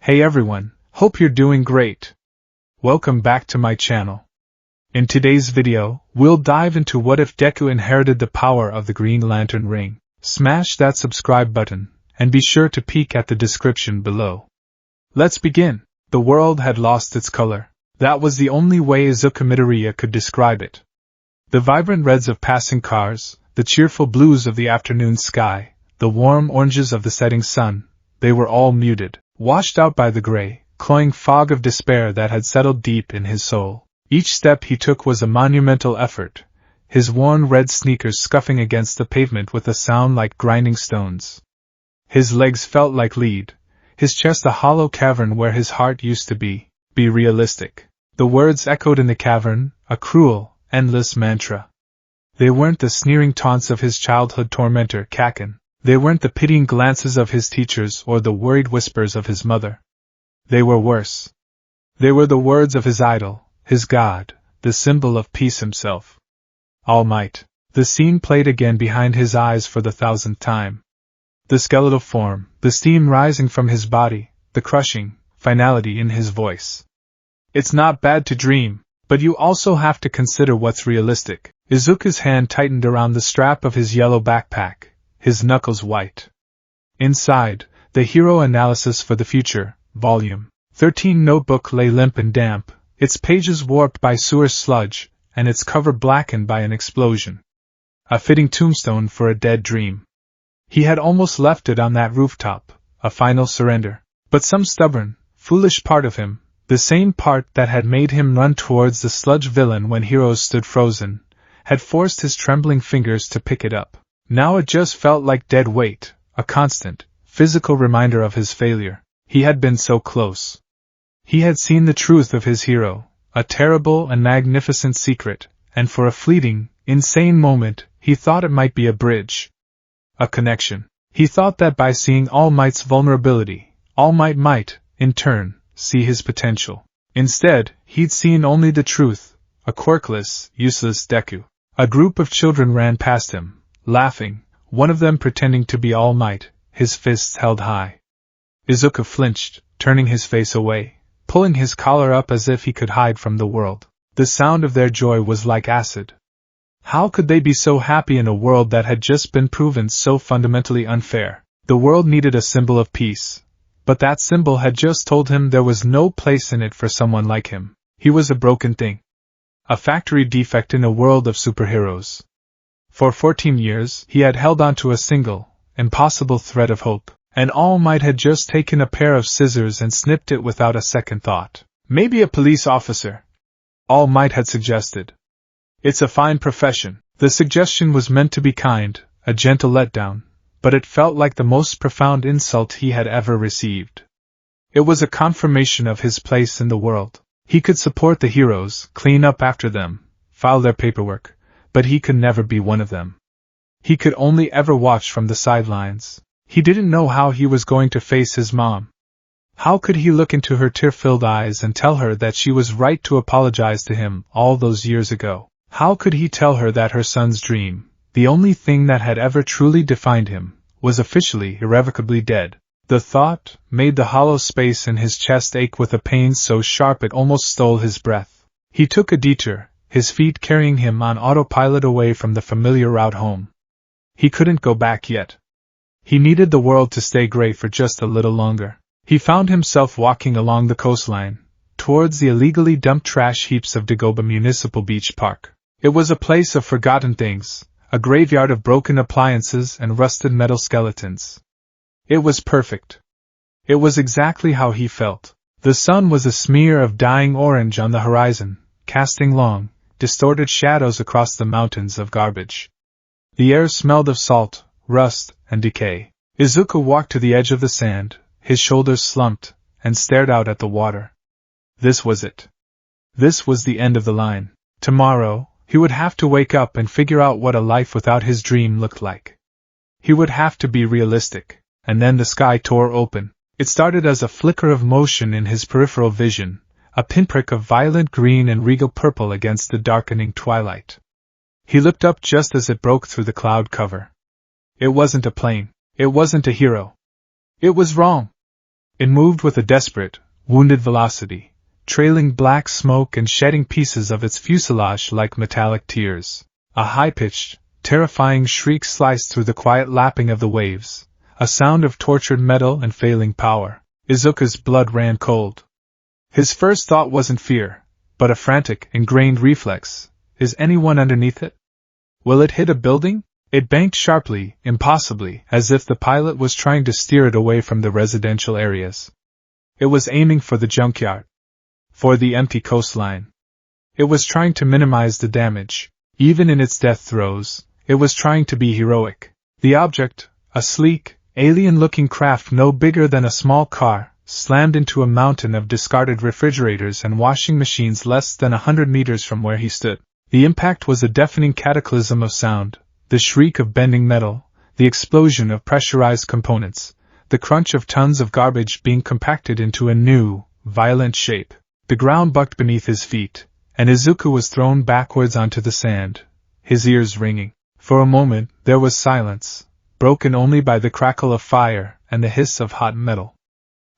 Hey everyone, hope you're doing great. Welcome back to my channel. In today's video, we'll dive into what if Deku inherited the power of the Green Lantern ring. Smash that subscribe button, and be sure to peek at the description below. Let's begin. The world had lost its color. That was the only way Izuku Midoriya could describe it. The vibrant reds of passing cars, the cheerful blues of the afternoon sky, the warm oranges of the setting sun, they were all muted, washed out by the gray, cloying fog of despair that had settled deep in his soul. Each step he took was a monumental effort, his worn red sneakers scuffing against the pavement with a sound like grinding stones. His legs felt like lead, his chest a hollow cavern where his heart used to be. Be realistic. The words echoed in the cavern, a cruel, endless mantra. They weren't the sneering taunts of his childhood tormentor Kaken. They weren't the pitying glances of his teachers or the worried whispers of his mother. They were worse. They were the words of his idol, his god, the symbol of peace himself. All Might. The scene played again behind his eyes for the 1000th time. The skeletal form, the steam rising from his body, the crushing finality in his voice. It's not bad to dream, but you also have to consider what's realistic. Izuku's hand tightened around the strap of his yellow backpack, his knuckles white. Inside, the Hero Analysis for the Future, Volume 13 notebook lay limp and damp, its pages warped by sewer sludge, and its cover blackened by an explosion. A fitting tombstone for a dead dream. He had almost left it on that rooftop, a final surrender. But some stubborn, foolish part of him, the same part that had made him run towards the sludge villain when heroes stood frozen, had forced his trembling fingers to pick it up. Now it just felt like dead weight, a constant, physical reminder of his failure. He had been so close. He had seen the truth of his hero, a terrible and magnificent secret, and for a fleeting, insane moment, he thought it might be a bridge. A connection. He thought that by seeing All Might's vulnerability, All Might might, in turn, see his potential. Instead, he'd seen only the truth, a quirkless, useless Deku. A group of children ran past him, laughing, one of them pretending to be All Might, his fists held high. Izuku flinched, turning his face away, pulling his collar up as if he could hide from the world. The sound of their joy was like acid. How could they be so happy in a world that had just been proven so fundamentally unfair? The world needed a symbol of peace, but that symbol had just told him there was no place in it for someone like him. He was a broken thing. A factory defect in a world of superheroes. For 14 years, he had held on to a single, impossible thread of hope, and All Might had just taken a pair of scissors and snipped it without a second thought. Maybe a police officer, All Might had suggested. It's a fine profession. The suggestion was meant to be kind, a gentle letdown, but it felt like the most profound insult he had ever received. It was a confirmation of his place in the world. He could support the heroes, clean up after them, file their paperwork, but he could never be one of them. He could only ever watch from the sidelines. He didn't know how he was going to face his mom. How could he look into her tear-filled eyes and tell her that she was right to apologize to him all those years ago? How could he tell her that her son's dream, the only thing that had ever truly defined him, was officially irrevocably dead? The thought made the hollow space in his chest ache with a pain so sharp it almost stole his breath. He took a detour, his feet carrying him on autopilot away from the familiar route home. He couldn't go back yet. He needed the world to stay gray for just a little longer. He found himself walking along the coastline, towards the illegally dumped trash heaps of Dagoba Municipal Beach Park. It was a place of forgotten things, a graveyard of broken appliances and rusted metal skeletons. It was perfect. It was exactly how he felt. The sun was a smear of dying orange on the horizon, casting long, distorted shadows across the mountains of garbage. The air smelled of salt, rust, and decay. Izuku walked to the edge of the sand, his shoulders slumped, and stared out at the water. This was it. This was the end of the line. Tomorrow, he would have to wake up and figure out what a life without his dream looked like. He would have to be realistic. And then the sky tore open. It started as a flicker of motion in his peripheral vision, a pinprick of violent green and regal purple against the darkening twilight. He looked up just as it broke through the cloud cover. It wasn't a plane. It wasn't a hero. It was wrong. It moved with a desperate, wounded velocity, trailing black smoke and shedding pieces of its fuselage like metallic tears. A high-pitched, terrifying shriek sliced through the quiet lapping of the waves, a sound of tortured metal and failing power. Izuku's blood ran cold. His first thought wasn't fear, but a frantic, ingrained reflex. Is anyone underneath it? Will it hit a building? It banked sharply, impossibly, as if the pilot was trying to steer it away from the residential areas. It was aiming for the junkyard. For the empty coastline. It was trying to minimize the damage. Even in its death throes, it was trying to be heroic. The object, a sleek, alien-looking craft no bigger than a small car, slammed into a mountain of discarded refrigerators and washing machines less than 100 meters from where he stood. The impact was a deafening cataclysm of sound, the shriek of bending metal, the explosion of pressurized components, the crunch of tons of garbage being compacted into a new, violent shape. The ground bucked beneath his feet, and Izuku was thrown backwards onto the sand, his ears ringing. For a moment, there was silence, broken only by the crackle of fire and the hiss of hot metal.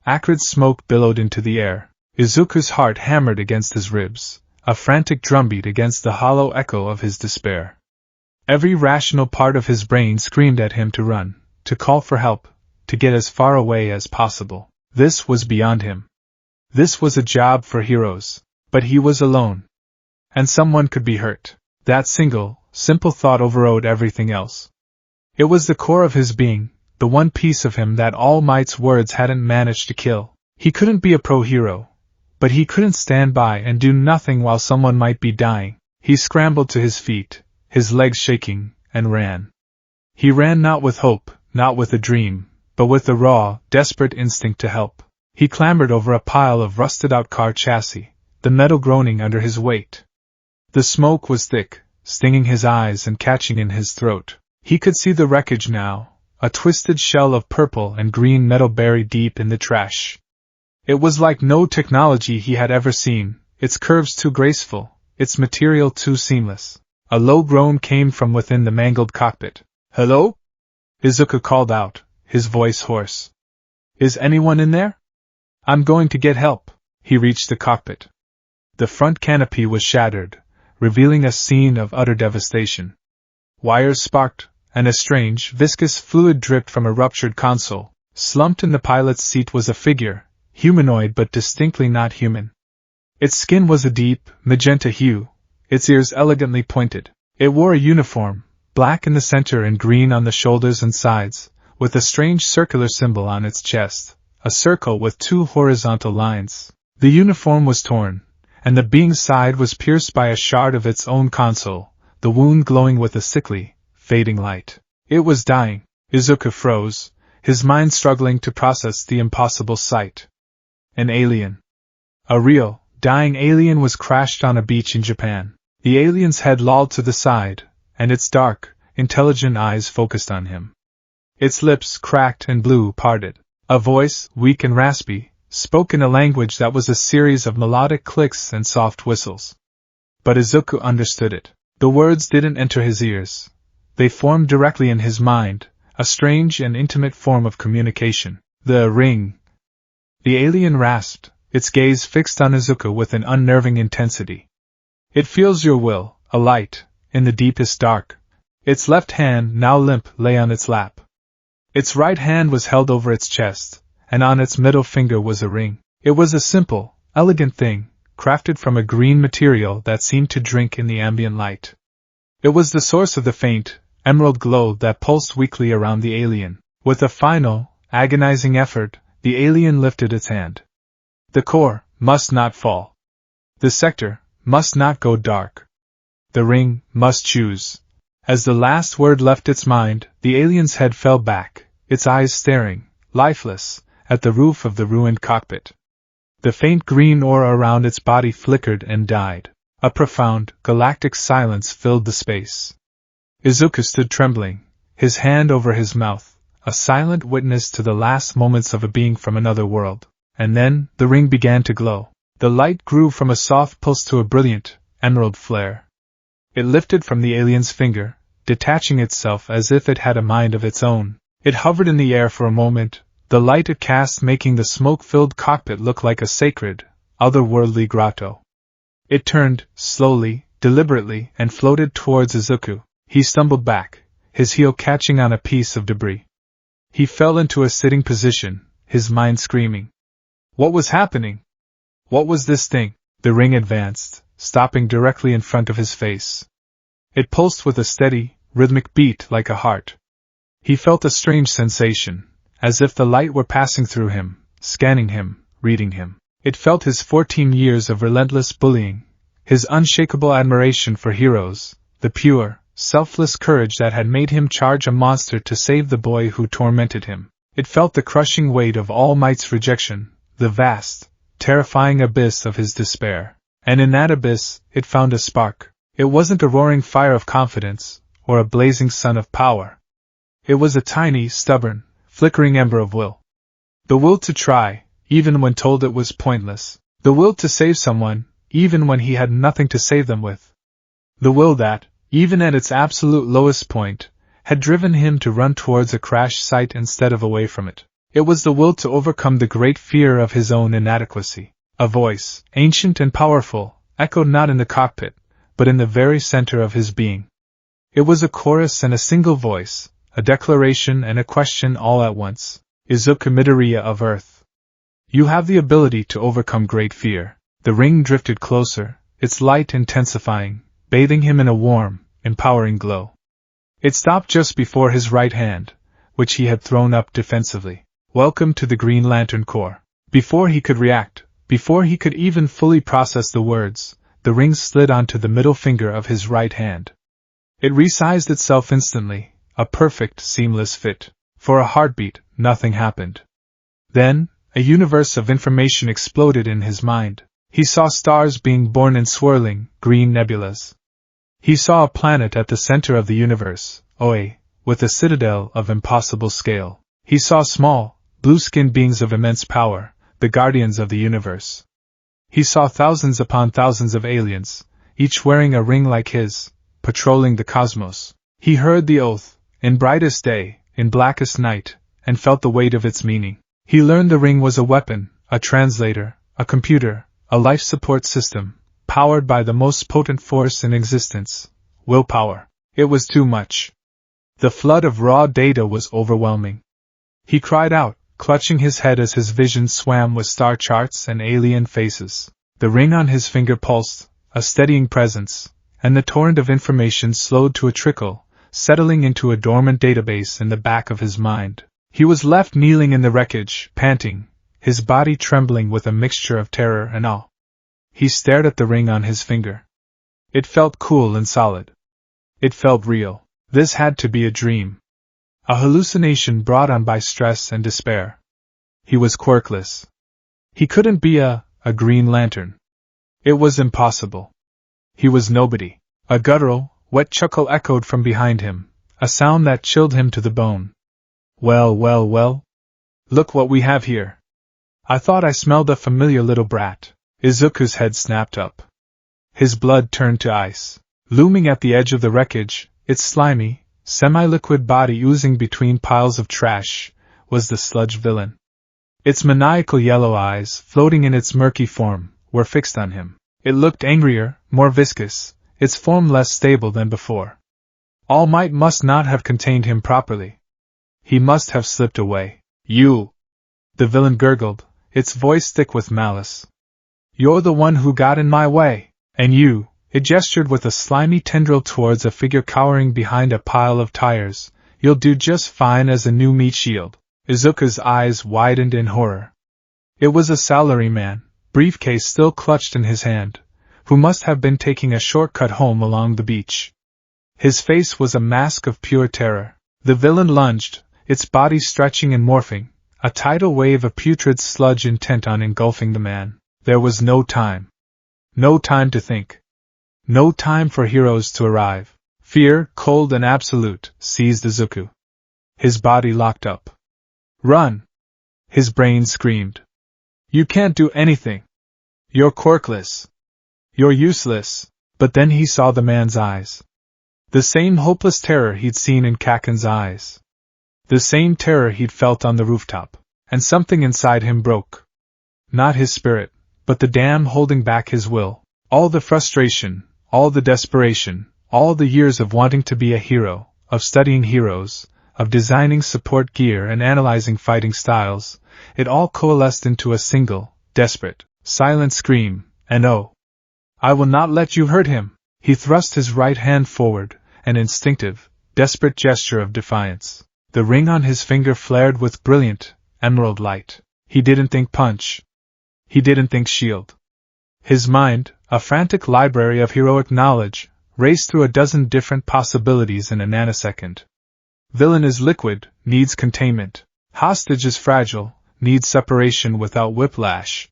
Acrid smoke billowed into the air. Izuku's heart hammered against his ribs, a frantic drumbeat against the hollow echo of his despair. Every rational part of his brain screamed at him to run, to call for help, to get as far away as possible. This was beyond him. This was a job for heroes, but he was alone. And someone could be hurt. That single, simple thought overrode everything else. It was the core of his being, the one piece of him that All Might's words hadn't managed to kill. He couldn't be a pro-hero, but he couldn't stand by and do nothing while someone might be dying. He scrambled to his feet, his legs shaking, and ran. He ran not with hope, not with a dream, but with the raw, desperate instinct to help. He clambered over a pile of rusted-out car chassis, the metal groaning under his weight. The smoke was thick, stinging his eyes and catching in his throat. He could see the wreckage now, a twisted shell of purple and green metal buried deep in the trash. It was like no technology he had ever seen, its curves too graceful, its material too seamless. A low groan came from within the mangled cockpit. "Hello?" Izuku called out, his voice hoarse. "Is anyone in there? I'm going to get help." He reached the cockpit. The front canopy was shattered, revealing a scene of utter devastation. Wires sparked, and a strange, viscous fluid dripped from a ruptured console. Slumped in the pilot's seat was a figure, humanoid but distinctly not human. Its skin was a deep, magenta hue, its ears elegantly pointed. It wore a uniform, black in the center and green on the shoulders and sides, with a strange circular symbol on its chest, a circle with two horizontal lines. The uniform was torn, and the being's side was pierced by a shard of its own console, the wound glowing with a sickly, fading light. It was dying. Izuku froze, his mind struggling to process the impossible sight. An alien. A real, dying alien was crashed on a beach in Japan. The alien's head lolled to the side, and its dark, intelligent eyes focused on him. Its lips, cracked and blue, parted. A voice, weak and raspy, spoke in a language that was a series of melodic clicks and soft whistles. But Izuku understood it. The words didn't enter his ears. They formed directly in his mind, a strange and intimate form of communication. The ring. The alien rasped, its gaze fixed on Izuku with an unnerving intensity. It feels your will, a light, in the deepest dark. Its left hand, now limp, lay on its lap. Its right hand was held over its chest, and on its middle finger was a ring. It was a simple, elegant thing, crafted from a green material that seemed to drink in the ambient light. It was the source of the faint, emerald glow that pulsed weakly around the alien. With a final, agonizing effort, the alien lifted its hand. The core must not fall. The sector must not go dark. The ring must choose. As the last word left its mind, the alien's head fell back, its eyes staring, lifeless, at the roof of the ruined cockpit. The faint green aura around its body flickered and died. A profound, galactic silence filled the space. Izuku stood trembling, his hand over his mouth, a silent witness to the last moments of a being from another world. And then, the ring began to glow. The light grew from a soft pulse to a brilliant, emerald flare. It lifted from the alien's finger, detaching itself as if it had a mind of its own. It hovered in the air for a moment, the light it cast making the smoke-filled cockpit look like a sacred, otherworldly grotto. It turned, slowly, deliberately, and floated towards Izuku. He stumbled back, his heel catching on a piece of debris. He fell into a sitting position, his mind screaming. What was happening? What was this thing? The ring advanced, stopping directly in front of his face. It pulsed with a steady, rhythmic beat like a heart. He felt a strange sensation, as if the light were passing through him, scanning him, reading him. It felt his 14 years of relentless bullying, his unshakable admiration for heroes, the pure, selfless courage that had made him charge a monster to save the boy who tormented him. It felt the crushing weight of All Might's rejection, the vast, terrifying abyss of his despair. And in that abyss, it found a spark. It wasn't a roaring fire of confidence, or a blazing sun of power. It was a tiny, stubborn, flickering ember of will. The will to try, even when told it was pointless. The will to save someone, even when he had nothing to save them with. The will that, even at its absolute lowest point, had driven him to run towards a crash site instead of away from it. It was the will to overcome the great fear of his own inadequacy. A voice, ancient and powerful, echoed not in the cockpit, but in the very center of his being. It was a chorus and a single voice, a declaration and a question all at once. Izuku Midoriya of Earth. You have the ability to overcome great fear. The ring drifted closer, its light intensifying, bathing him in a warm, empowering glow. It stopped just before his right hand, which he had thrown up defensively. Welcome to the Green Lantern Corps. Before he could react, before he could even fully process the words, the ring slid onto the middle finger of his right hand. It resized itself instantly, a perfect, seamless fit. For a heartbeat, nothing happened. Then, a universe of information exploded in his mind. He saw stars being born in swirling, green nebulas. He saw a planet at the center of the universe, Oe, with a citadel of impossible scale. He saw small, blue-skinned beings of immense power, the guardians of the universe. He saw thousands upon thousands of aliens, each wearing a ring like his, patrolling the cosmos. He heard the oath, in brightest day, in blackest night, and felt the weight of its meaning. He learned the ring was a weapon, a translator, a computer, a life support system, powered by the most potent force in existence, willpower. It was too much. The flood of raw data was overwhelming. He cried out, clutching his head as his vision swam with star charts and alien faces. The ring on his finger pulsed, a steadying presence, and the torrent of information slowed to a trickle, settling into a dormant database in the back of his mind. He was left kneeling in the wreckage, panting, his body trembling with a mixture of terror and awe. He stared at the ring on his finger. It felt cool and solid. It felt real. This had to be a dream. A hallucination brought on by stress and despair. He was quirkless. He couldn't be a Green Lantern. It was impossible. He was nobody. A guttural, wet chuckle echoed from behind him, a sound that chilled him to the bone. Well, well, well. Look what we have here. I thought I smelled a familiar little brat. Izuku's head snapped up. His blood turned to ice. Looming at the edge of the wreckage, its slimy, semi-liquid body oozing between piles of trash, was the sludge villain. Its maniacal yellow eyes, floating in its murky form, were fixed on him. It looked angrier, more viscous, its form less stable than before. All Might must not have contained him properly. He must have slipped away. You! The villain gurgled, its voice thick with malice. You're the one who got in my way. And you, it gestured with a slimy tendril towards a figure cowering behind a pile of tires, you'll do just fine as a new meat shield. Izuku's eyes widened in horror. It was a salaryman, briefcase still clutched in his hand, who must have been taking a shortcut home along the beach. His face was a mask of pure terror. The villain lunged, its body stretching and morphing, a tidal wave of putrid sludge intent on engulfing the man. There was no time. No time to think. No time for heroes to arrive. Fear, cold and absolute, seized Izuku. His body locked up. Run! His brain screamed. You can't do anything. You're quirkless. You're useless. But then he saw the man's eyes. The same hopeless terror he'd seen in Kaken's eyes. The same terror he'd felt on the rooftop. and something inside him broke. Not his spirit, but the dam holding back his will. All the frustration, all the desperation, all the years of wanting to be a hero, of studying heroes, of designing support gear and analyzing fighting styles, it all coalesced into a single, desperate, silent scream, and oh! I will not let you hurt him! He thrust his right hand forward, an instinctive, desperate gesture of defiance. The ring on his finger flared with brilliant, emerald light. He didn't think punch. He didn't think shield. His mind, a frantic library of heroic knowledge, raced through a dozen different possibilities in a nanosecond. Villain is liquid, needs containment. Hostage is fragile, needs separation without whiplash.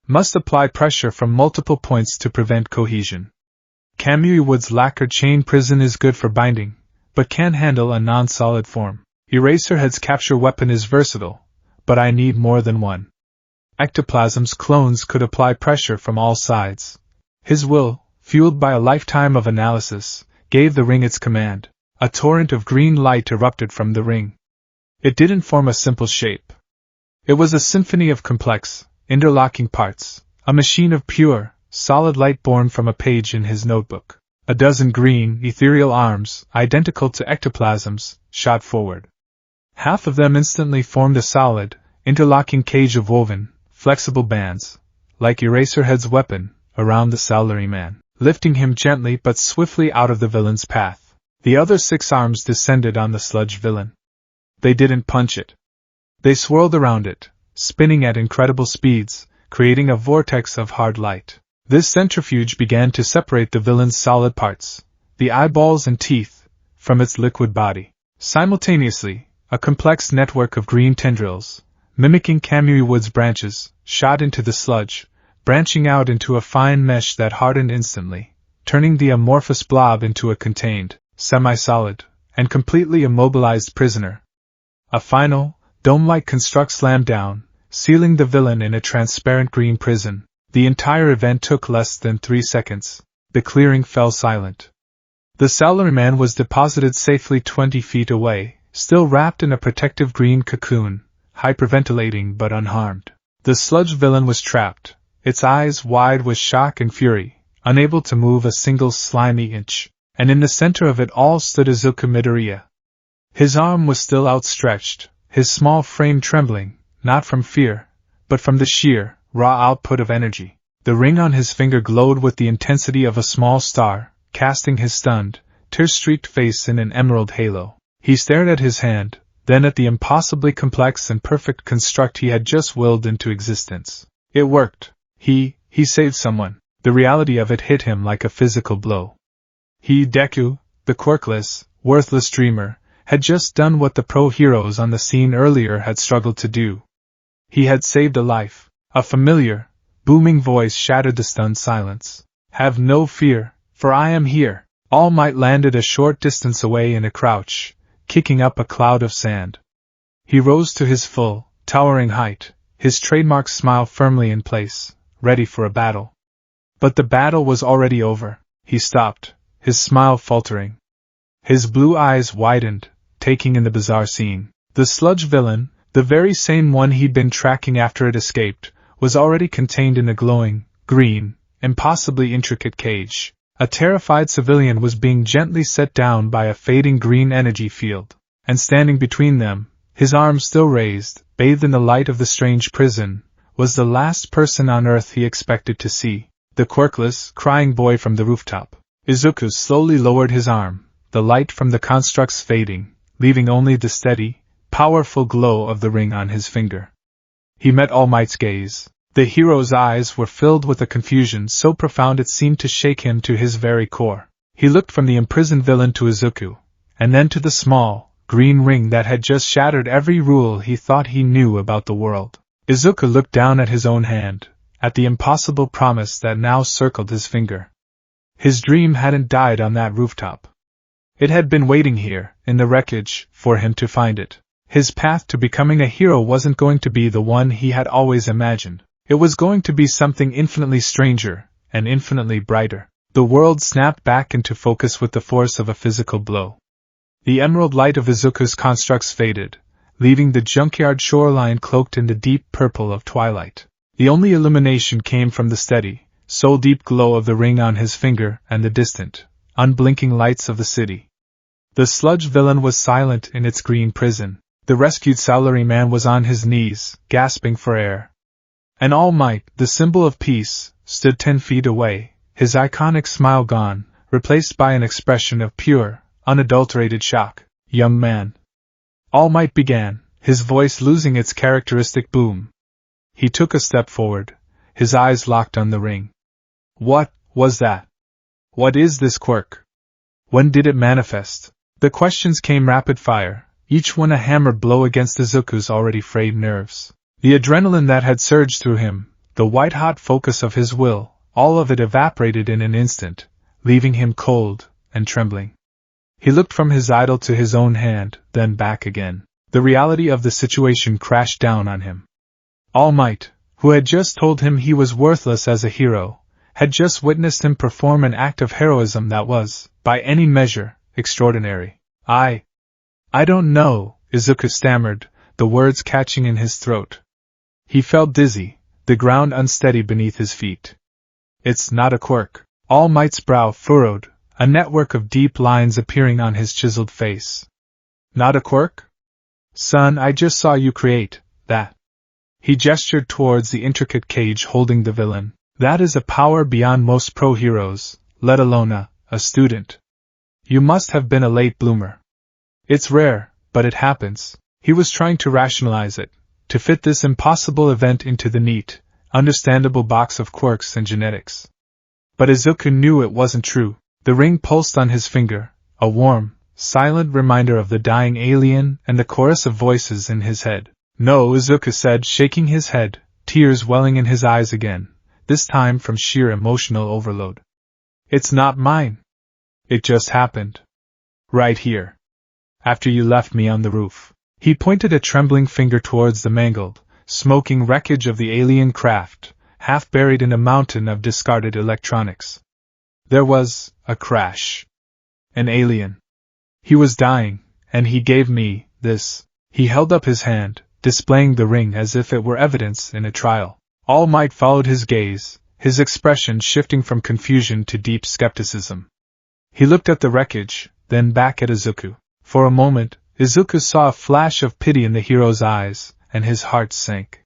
Must apply pressure from multiple points to prevent cohesion. Kamui Wood's lacquered chain prison is good for binding, but can't handle a non-solid form. Eraserhead's capture weapon is versatile, but I need more than one. Ectoplasm's clones could apply pressure from all sides. His will, fueled by a lifetime of analysis, gave the ring its command. A torrent of green light erupted from the ring. It didn't form a simple shape. It was a symphony of complex, interlocking parts, a machine of pure, solid light born from a page in his notebook. A dozen green, ethereal arms, identical to ectoplasm's, shot forward. Half of them instantly formed a solid, interlocking cage of woven, flexible bands, like Eraserhead's weapon, around the salaryman, lifting him gently but swiftly out of the villain's path. The other 6 arms descended on the sludge villain. They didn't punch it. They swirled around it, spinning at incredible speeds, creating a vortex of hard light. This centrifuge began to separate the villain's solid parts, the eyeballs and teeth, from its liquid body. Simultaneously, a complex network of green tendrils, mimicking Kamui Wood's branches, shot into the sludge, branching out into a fine mesh that hardened instantly, turning the amorphous blob into a contained, semi-solid, and completely immobilized prisoner. A final, dome-like construct slammed down, sealing the villain in a transparent green prison. The entire event took less than 3 seconds. The clearing fell silent. The salaryman was deposited safely 20 feet away, still wrapped in a protective green cocoon, hyperventilating but unharmed. The sludge villain was trapped, its eyes wide with shock and fury, unable to move a single slimy inch. And in the center of it all stood Izuku Midoriya. His arm was still outstretched, his small frame trembling, not from fear, but from the sheer, raw output of energy. The ring on his finger glowed with the intensity of a small star, casting his stunned, tear-streaked face in an emerald halo. He stared at his hand, then at the impossibly complex and perfect construct he had just willed into existence. It worked. He saved someone. The reality of it hit him like a physical blow. He, Deku, the quirkless, worthless dreamer, had just done what the pro-heroes on the scene earlier had struggled to do. He had saved a life. A familiar, booming voice shattered the stunned silence. Have no fear, for I am here. All Might landed a short distance away in a crouch, kicking up a cloud of sand. He rose to his full, towering height, his trademark smile firmly in place, ready for a battle. But the battle was already over. He stopped, his smile faltering. His blue eyes widened, taking in the bizarre scene. The sludge villain, the very same one he'd been tracking after it escaped, was already contained in a glowing, green, impossibly intricate cage. A terrified civilian was being gently set down by a fading green energy field, and standing between them, his arms still raised, bathed in the light of the strange prison, was the last person on Earth he expected to see, the quirkless, crying boy from the rooftop. Izuku slowly lowered his arm, the light from the constructs fading, leaving only the steady, powerful glow of the ring on his finger. He met All Might's gaze. The hero's eyes were filled with a confusion so profound it seemed to shake him to his very core. He looked from the imprisoned villain to Izuku, and then to the small, green ring that had just shattered every rule he thought he knew about the world. Izuku looked down at his own hand, at the impossible promise that now circled his finger. His dream hadn't died on that rooftop. It had been waiting here, in the wreckage, for him to find it. His path to becoming a hero wasn't going to be the one he had always imagined. It was going to be something infinitely stranger, and infinitely brighter. The world snapped back into focus with the force of a physical blow. The emerald light of Izuku's constructs faded, leaving the junkyard shoreline cloaked in the deep purple of twilight. The only illumination came from the steady, soul-deep glow of the ring on his finger and the distant, unblinking lights of the city. The sludge villain was silent in its green prison. The rescued salaryman was on his knees, gasping for air. And All Might, the symbol of peace, stood 10 feet away, his iconic smile gone, replaced by an expression of pure, unadulterated shock. "Young man," All Might began, his voice losing its characteristic boom. He took a step forward, his eyes locked on the ring. "What was that? What is this quirk? When did it manifest?" The questions came rapid fire, each one a hammered blow against Izuku's already frayed nerves. The adrenaline that had surged through him, the white-hot focus of his will, all of it evaporated in an instant, leaving him cold and trembling. He looked from his idol to his own hand, then back again. The reality of the situation crashed down on him. All Might, who had just told him he was worthless as a hero, had just witnessed him perform an act of heroism that was, by any measure, extraordinary. I don't know," Izuku stammered, the words catching in his throat. He felt dizzy, the ground unsteady beneath his feet. "It's not a quirk." All Might's brow furrowed, a network of deep lines appearing on his chiseled face. "Not a quirk? Son, I just saw you create that." He gestured towards the intricate cage holding the villain. "That is a power beyond most pro-heroes, let alone a student. You must have been a late bloomer. It's rare, but it happens." He was trying to rationalize it, to fit this impossible event into the neat, understandable box of quirks and genetics. But Izuku knew it wasn't true. The ring pulsed on his finger, a warm, silent reminder of the dying alien and the chorus of voices in his head. "No," Izuku said, shaking his head, tears welling in his eyes again, this time from sheer emotional overload. "It's not mine. It just happened. Right here. After you left me on the roof." He pointed a trembling finger towards the mangled, smoking wreckage of the alien craft, half buried in a mountain of discarded electronics. There was a crash. An alien. He was dying, and he gave me this. He held up his hand, displaying the ring as if it were evidence in a trial. All Might followed his gaze, his expression shifting from confusion to deep skepticism. He looked at the wreckage, then back at Izuku. For a moment, Izuku saw a flash of pity in the hero's eyes, and his heart sank.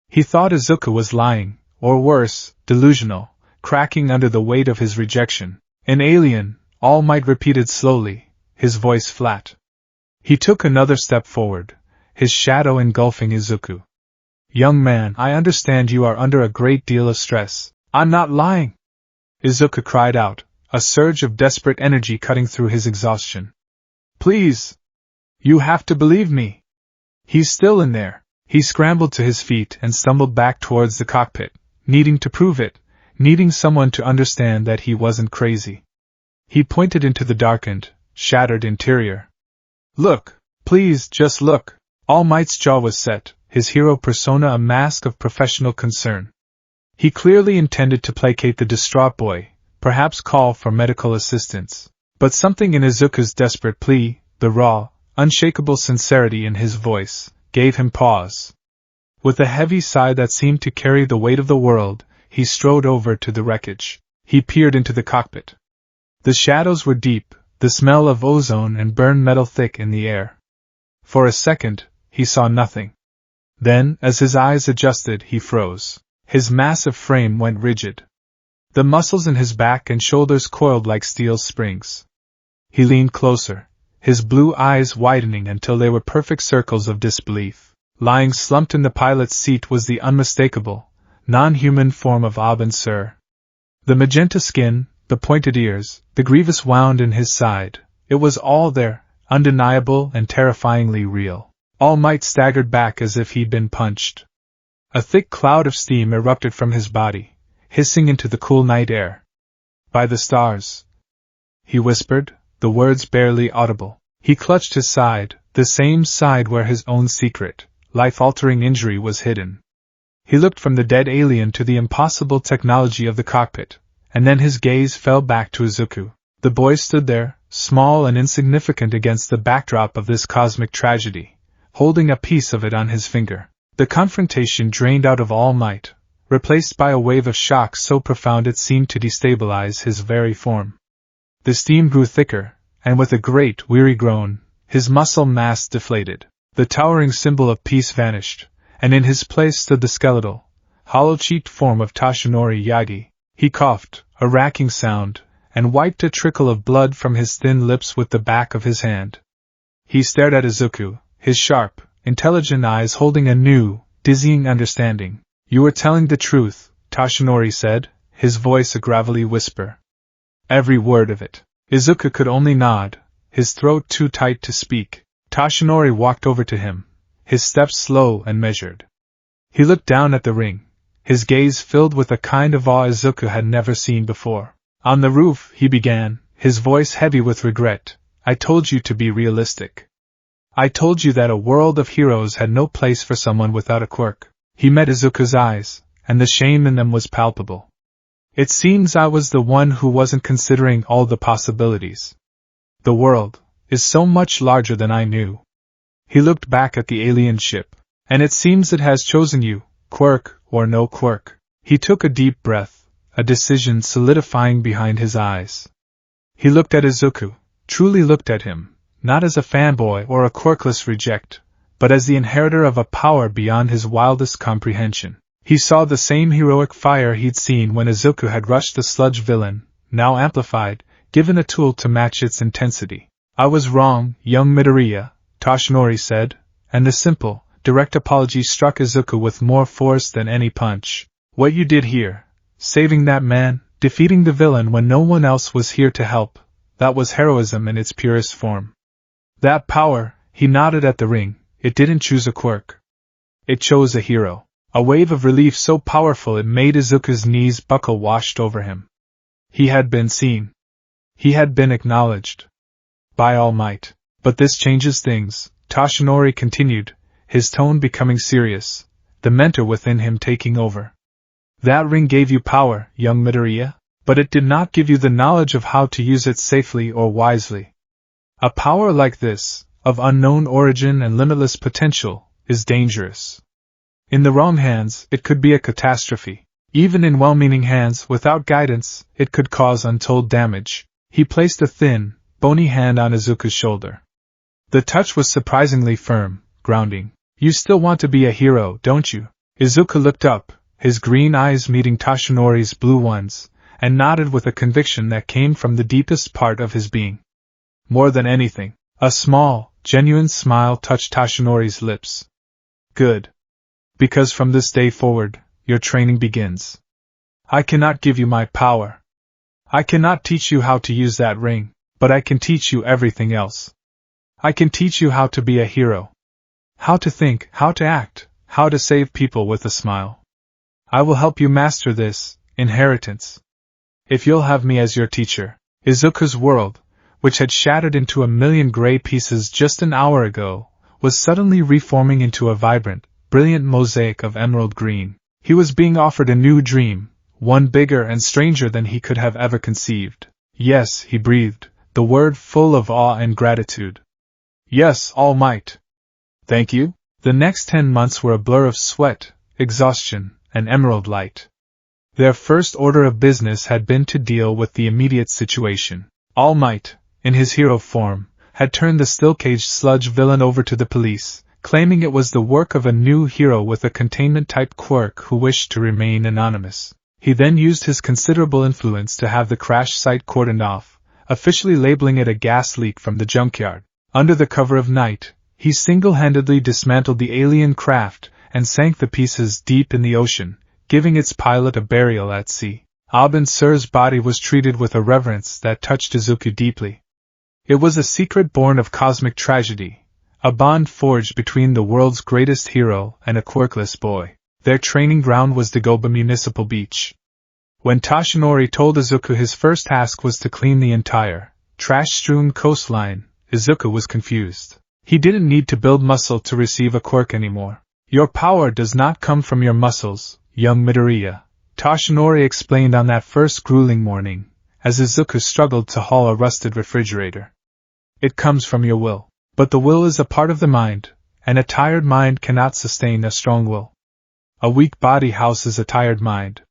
He thought Izuku was lying, or worse, delusional, cracking under the weight of his rejection. "An alien," All Might repeated slowly, his voice flat. He took another step forward, his shadow engulfing Izuku. "Young man, I understand you are under a great deal of stress." "I'm not lying!" Izuku cried out, a surge of desperate energy cutting through his exhaustion. "Please! You have to believe me! He's still in there." He scrambled to his feet and stumbled back towards the cockpit, needing to prove it, needing someone to understand that he wasn't crazy. He pointed into the darkened, shattered interior. "Look! Please, just look!" All Might's jaw was set, his hero persona a mask of professional concern. He clearly intended to placate the distraught boy, perhaps call for medical assistance. But something in Izuku's desperate plea, the raw, unshakable sincerity in his voice, gave him pause. With a heavy sigh that seemed to carry the weight of the world, he strode over to the wreckage. He peered into the cockpit. The shadows were deep, the smell of ozone and burned metal thick in the air. For a second, he saw nothing. Then, as his eyes adjusted, he froze. His massive frame went rigid. The muscles in his back and shoulders coiled like steel springs. He leaned closer, his blue eyes widening until they were perfect circles of disbelief. Lying slumped in the pilot's seat was the unmistakable, non-human form of Abin Sur. The magenta skin, the pointed ears, the grievous wound in his side, it was all there, undeniable and terrifyingly real. All Might staggered back as if he'd been punched. A thick cloud of steam erupted from his body, hissing into the cool night air. "By the stars," he whispered, the words barely audible. He clutched his side, the same side where his own secret, life-altering injury was hidden. He looked from the dead alien to the impossible technology of the cockpit, and then his gaze fell back to Izuku. The boy stood there, small and insignificant against the backdrop of this cosmic tragedy, holding a piece of it on his finger. The confrontation drained out of All Might, replaced by a wave of shock so profound it seemed to destabilize his very form. The steam grew thicker, and with a great, weary groan, his muscle mass deflated. The towering symbol of peace vanished, and in his place stood the skeletal, hollow-cheeked form of Toshinori Yagi. He coughed, a racking sound, and wiped a trickle of blood from his thin lips with the back of his hand. He stared at Izuku, his sharp, intelligent eyes holding a new, dizzying understanding. "You were telling the truth," Toshinori said, his voice a gravelly whisper. "Every word of it." Izuku could only nod, his throat too tight to speak. Toshinori walked over to him, his steps slow and measured. He looked down at the ring, his gaze filled with a kind of awe Izuku had never seen before. "On the roof," he began, his voice heavy with regret, "I told you to be realistic. I told you that a world of heroes had no place for someone without a quirk." He met Izuku's eyes, and the shame in them was palpable. "It seems I was the one who wasn't considering all the possibilities. The world is so much larger than I knew." He looked back at the alien ship. "And it seems it has chosen you, quirk or no quirk." He took a deep breath, a decision solidifying behind his eyes. He looked at Izuku, truly looked at him, not as a fanboy or a quirkless reject, but as the inheritor of a power beyond his wildest comprehension. He saw the same heroic fire he'd seen when Izuku had rushed the sludge villain, now amplified, given a tool to match its intensity. "I was wrong, young Midoriya," Toshinori said, and the simple, direct apology struck Izuku with more force than any punch. "What you did here, saving that man, defeating the villain when no one else was here to help, that was heroism in its purest form. That power," he nodded at the ring, "it didn't choose a quirk. It chose a hero." A wave of relief so powerful it made Izuku's knees buckle washed over him. He had been seen. He had been acknowledged. By All Might. "But this changes things," Toshinori continued, his tone becoming serious, the mentor within him taking over. "That ring gave you power, young Midoriya, but it did not give you the knowledge of how to use it safely or wisely. A power like this, of unknown origin and limitless potential, is dangerous. In the wrong hands, it could be a catastrophe. Even in well-meaning hands, without guidance, it could cause untold damage." He placed a thin, bony hand on Izuku's shoulder. The touch was surprisingly firm, grounding. "You still want to be a hero, don't you?" Izuku looked up, his green eyes meeting Toshinori's blue ones, and nodded with a conviction that came from the deepest part of his being. "More than anything." A small, genuine smile touched Toshinori's lips. "Good. Because from this day forward, your training begins. I cannot give you my power. I cannot teach you how to use that ring, but I can teach you everything else. I can teach you how to be a hero. How to think, how to act, how to save people with a smile. I will help you master this inheritance. If you'll have me as your teacher." Izuku's world, which had shattered into a million gray pieces just an hour ago, was suddenly reforming into a vibrant, brilliant mosaic of emerald green. He was being offered a new dream, one bigger and stranger than he could have ever conceived. "Yes," he breathed, the word full of awe and gratitude. "Yes, All Might." "Thank you." The next 10 months were a blur of sweat, exhaustion, and emerald light. Their first order of business had been to deal with the immediate situation. All Might, in his hero form, had turned the still-caged sludge villain over to the police, claiming it was the work of a new hero with a containment-type quirk who wished to remain anonymous. He then used his considerable influence to have the crash site cordoned off, officially labeling it a gas leak from the junkyard. Under the cover of night, he single-handedly dismantled the alien craft and sank the pieces deep in the ocean, giving its pilot a burial at sea. Abin Sur's body was treated with a reverence that touched Izuku deeply. It was a secret born of cosmic tragedy, a bond forged between the world's greatest hero and a quirkless boy. Their training ground was Dagoba Municipal Beach. When Toshinori told Izuku his first task was to clean the entire, trash-strewn coastline, Izuku was confused. He didn't need to build muscle to receive a quirk anymore. "Your power does not come from your muscles, young Midoriya," Toshinori explained on that first grueling morning, as Izuku struggled to haul a rusted refrigerator. "It comes from your will. But the will is a part of the mind, and a tired mind cannot sustain a strong will. A weak body houses a tired mind.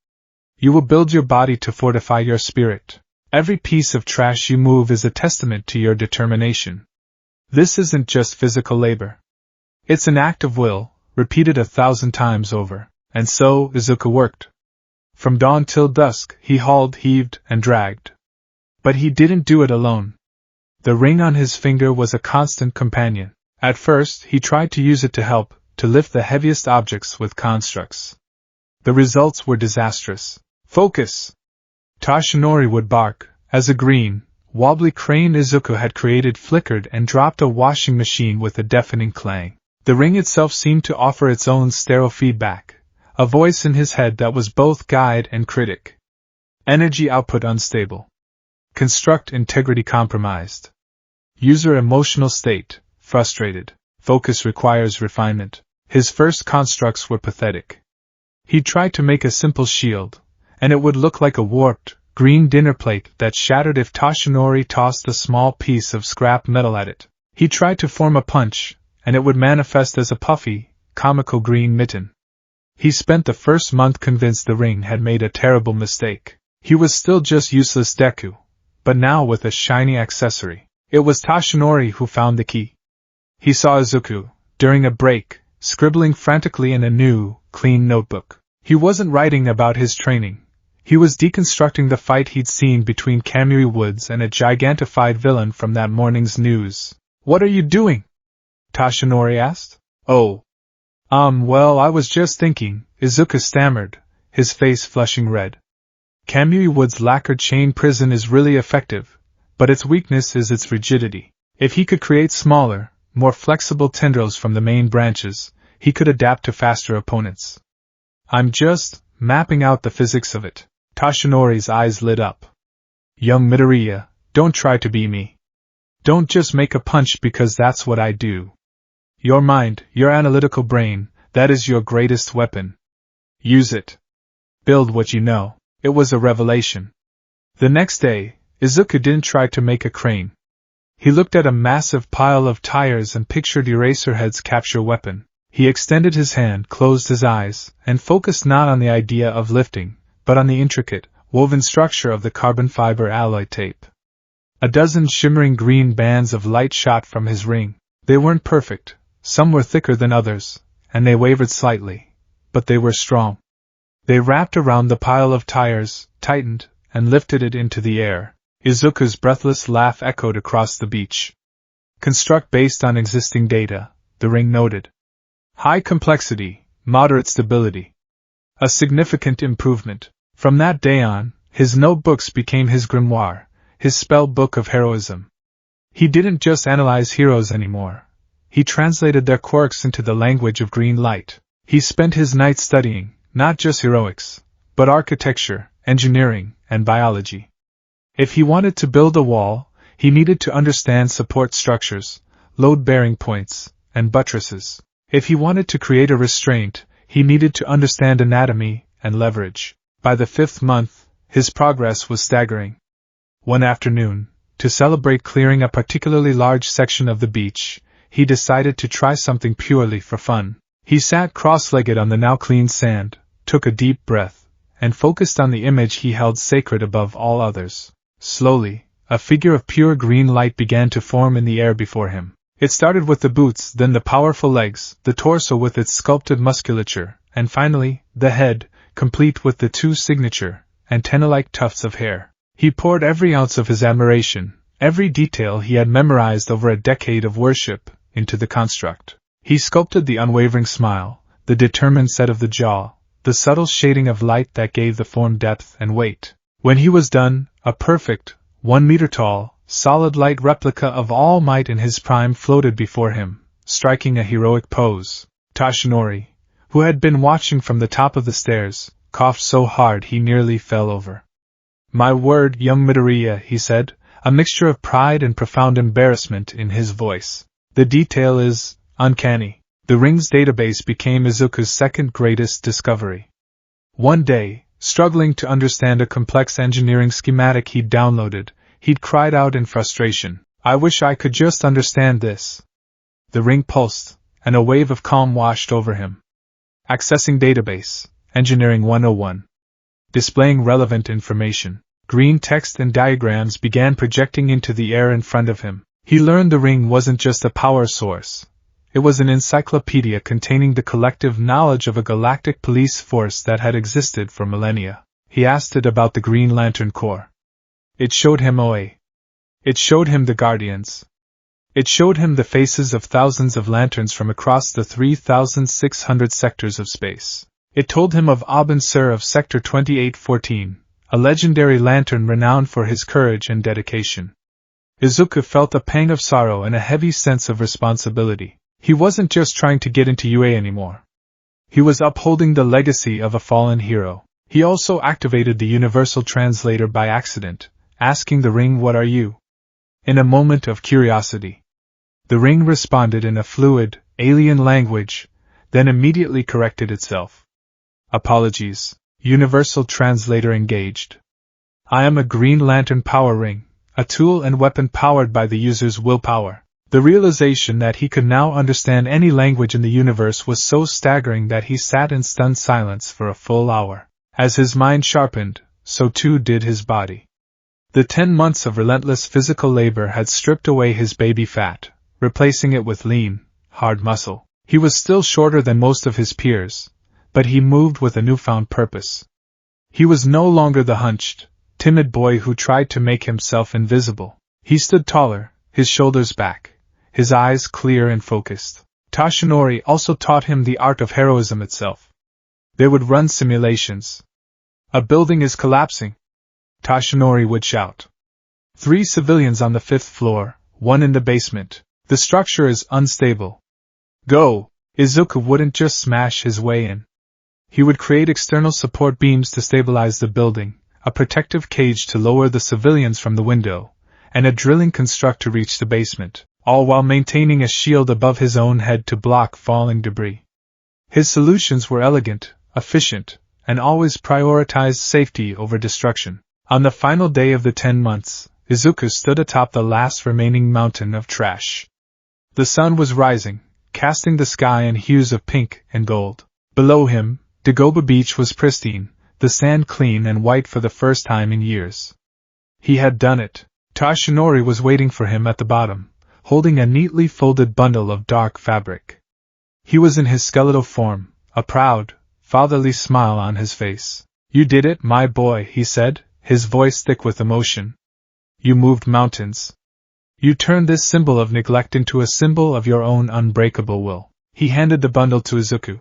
You will build your body to fortify your spirit. Every piece of trash you move is a testament to your determination. This isn't just physical labor. It's an act of will, repeated 1,000 times over. And so Izuku worked. From dawn till dusk, he hauled, heaved, and dragged. But he didn't do it alone. The ring on his finger was a constant companion. At first, he tried to use it to help, to lift the heaviest objects with constructs. The results were disastrous. Focus! Toshinori would bark, as a green, wobbly crane Izuku had created flickered and dropped a washing machine with a deafening clang. The ring itself seemed to offer its own stereo feedback, a voice in his head that was both guide and critic. Energy output unstable. Construct integrity compromised. User emotional state, frustrated. Focus requires refinement. His first constructs were pathetic. He tried to make a simple shield, and it would look like a warped, green dinner plate that shattered if Toshinori tossed a small piece of scrap metal at it. He tried to form a punch, and it would manifest as a puffy, comical green mitten. He spent the first month convinced the ring had made a terrible mistake. He was still just useless Deku, but now with a shiny accessory. It was Toshinori who found the key. He saw Izuku, during a break, scribbling frantically in a new, clean notebook. He wasn't writing about his training. He was deconstructing the fight he'd seen between Kamui Woods and a gigantified villain from that morning's news. "What are you doing?" Toshinori asked. "Oh. Well, I was just thinking," Izuku stammered, his face flushing red. Kamui Woods' lacquered chain prison is really effective, but its weakness is its rigidity. If he could create smaller, more flexible tendrils from the main branches, he could adapt to faster opponents. "I'm just mapping out the physics of it." Toshinori's eyes lit up. "Young Midoriya, don't try to be me. Don't just make a punch because that's what I do. Your mind, your analytical brain, that is your greatest weapon. Use it. Build what you know." It was a revelation. The next day, Izuku didn't try to make a crane. He looked at a massive pile of tires and pictured Eraserhead's capture weapon. He extended his hand, closed his eyes, and focused not on the idea of lifting, but on the intricate, woven structure of the carbon fiber alloy tape. A dozen shimmering green bands of light shot from his ring. They weren't perfect, some were thicker than others, and they wavered slightly, but they were strong. They wrapped around the pile of tires, tightened, and lifted it into the air. Izuku's breathless laugh echoed across the beach. "Construct based on existing data," the ring noted. "High complexity, moderate stability. A significant improvement." From that day on, his notebooks became his grimoire, his spell book of heroism. He didn't just analyze heroes anymore. He translated their quirks into the language of green light. He spent his nights studying, not just heroics, but architecture, engineering, and biology. If he wanted to build a wall, he needed to understand support structures, load-bearing points, and buttresses. If he wanted to create a restraint, he needed to understand anatomy and leverage. By the 5th month, his progress was staggering. One afternoon, to celebrate clearing a particularly large section of the beach, he decided to try something purely for fun. He sat cross-legged on the now clean sand, took a deep breath, and focused on the image he held sacred above all others. Slowly, a figure of pure green light began to form in the air before him. It started with the boots, then the powerful legs, the torso with its sculpted musculature, and finally, the head, complete with the 2 signature, antenna-like tufts of hair. He poured every ounce of his admiration, every detail he had memorized over a decade of worship, into the construct. He sculpted the unwavering smile, the determined set of the jaw, the subtle shading of light that gave the form depth and weight. When he was done, a perfect, 1 meter tall, solid light replica of All Might in his prime floated before him, striking a heroic pose. Toshinori, who had been watching from the top of the stairs, coughed so hard he nearly fell over. "My word, young Midoriya," he said, a mixture of pride and profound embarrassment in his voice. "The detail is uncanny." The ring's database became Izuku's second greatest discovery. One day, struggling to understand a complex engineering schematic he'd downloaded, he'd cried out in frustration, "I wish I could just understand this." The ring pulsed, and a wave of calm washed over him. Accessing database, Engineering 101. Displaying relevant information. Green text and diagrams began projecting into the air in front of him. He learned the ring wasn't just a power source. It was an encyclopedia containing the collective knowledge of a galactic police force that had existed for millennia. He asked it about the Green Lantern Corps. It showed him OA. It showed him the Guardians. It showed him the faces of thousands of lanterns from across the 3,600 sectors of space. It told him of Aben Sur of Sector 2814, a legendary lantern renowned for his courage and dedication. Izuku felt a pang of sorrow and a heavy sense of responsibility. He wasn't just trying to get into UA anymore. He was upholding the legacy of a fallen hero. He also activated the universal translator by accident, asking the ring, "What are you?" in a moment of curiosity. The ring responded in a fluid, alien language, then immediately corrected itself. "Apologies." Universal translator engaged. "I am a Green Lantern power ring, a tool and weapon powered by the user's willpower." The realization that he could now understand any language in the universe was so staggering that he sat in stunned silence for a full hour. As his mind sharpened, so too did his body. The 10 months of relentless physical labor had stripped away his baby fat, replacing it with lean, hard muscle. He was still shorter than most of his peers, but he moved with a newfound purpose. He was no longer the hunched, timid boy who tried to make himself invisible. He stood taller, his shoulders back, his eyes clear and focused. Toshinori also taught him the art of heroism itself. They would run simulations. "A building is collapsing," Toshinori would shout. 3 civilians on the 5th floor, 1 in the basement. "The structure is unstable. Go!" Izuku wouldn't just smash his way in. He would create external support beams to stabilize the building, a protective cage to lower the civilians from the window, and a drilling construct to reach the basement, all while maintaining a shield above his own head to block falling debris. His solutions were elegant, efficient, and always prioritized safety over destruction. On the final day of the 10 months, Izuku stood atop the last remaining mountain of trash. The sun was rising, casting the sky in hues of pink and gold. Below him, Dagoba Beach was pristine, the sand clean and white for the first time in years. He had done it. Toshinori was waiting for him at the bottom, holding a neatly folded bundle of dark fabric. He was in his skeletal form, a proud, fatherly smile on his face. "You did it, my boy," he said, his voice thick with emotion. "You moved mountains. You turned this symbol of neglect into a symbol of your own unbreakable will." He handed the bundle to Izuku.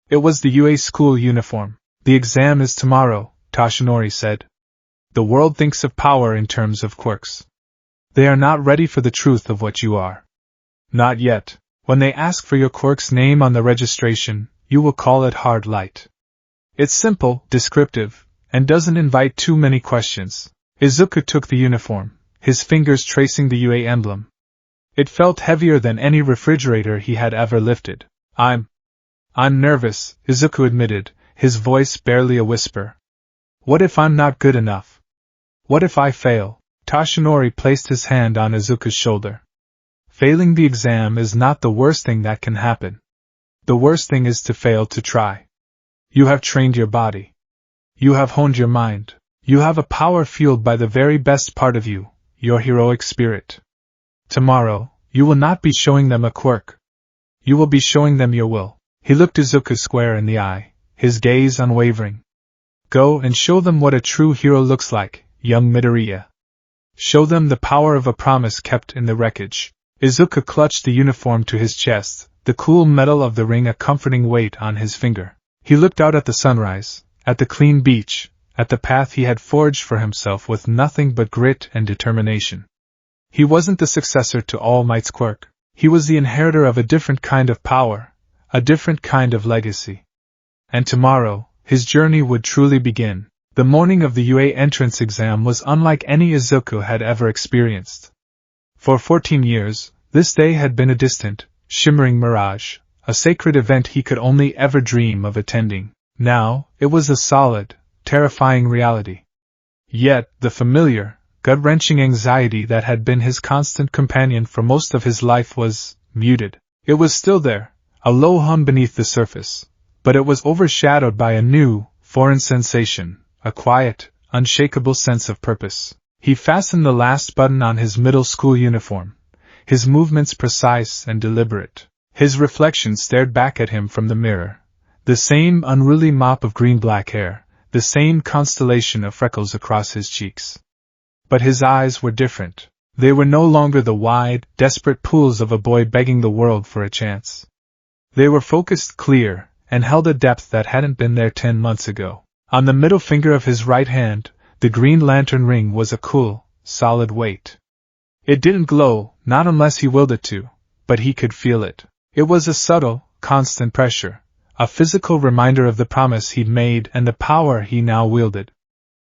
It was the UA school uniform. "The exam is tomorrow," Toshinori said. "The world thinks of power in terms of quirks. They are not ready for the truth of what you are. Not yet. When they ask for your quirk's name on the registration, you will call it hard light. It's simple, descriptive, and doesn't invite too many questions." Izuku took the uniform, his fingers tracing the UA emblem. It felt heavier than any refrigerator he had ever lifted. I'm nervous," Izuku admitted, his voice barely a whisper. "What if I'm not good enough? What if I fail?" Toshinori placed his hand on Izuku's shoulder. "Failing the exam is not the worst thing that can happen. The worst thing is to fail to try. You have trained your body. You have honed your mind. You have a power fueled by the very best part of you, your heroic spirit. Tomorrow, you will not be showing them a quirk. You will be showing them your will." He looked Izuku square in the eye, his gaze unwavering. "Go and show them what a true hero looks like, young Midoriya. Show them the power of a promise kept in the wreckage." Izuku clutched the uniform to his chest, the cool metal of the ring a comforting weight on his finger. He looked out at the sunrise, at the clean beach, at the path he had forged for himself with nothing but grit and determination. He wasn't the successor to All Might's quirk. He was the inheritor of a different kind of power, a different kind of legacy. And tomorrow, his journey would truly begin. The morning of the UA entrance exam was unlike any Izuku had ever experienced. For 14 years, this day had been a distant, shimmering mirage, a sacred event he could only ever dream of attending. Now, it was a solid, terrifying reality. Yet, the familiar, gut-wrenching anxiety that had been his constant companion for most of his life was muted. It was still there, a low hum beneath the surface, but it was overshadowed by a new, foreign sensation, a quiet, unshakable sense of purpose. He fastened the last button on his middle school uniform, his movements precise and deliberate. His reflection stared back at him from the mirror, the same unruly mop of green-black hair, the same constellation of freckles across his cheeks. But his eyes were different. They were no longer the wide, desperate pools of a boy begging the world for a chance. They were focused, clear, and held a depth that hadn't been there 10 months ago. On the middle finger of his right hand, the green lantern ring was a cool, solid weight. It didn't glow, not unless he willed it to, but he could feel it. It was a subtle, constant pressure, a physical reminder of the promise he'd made and the power he now wielded.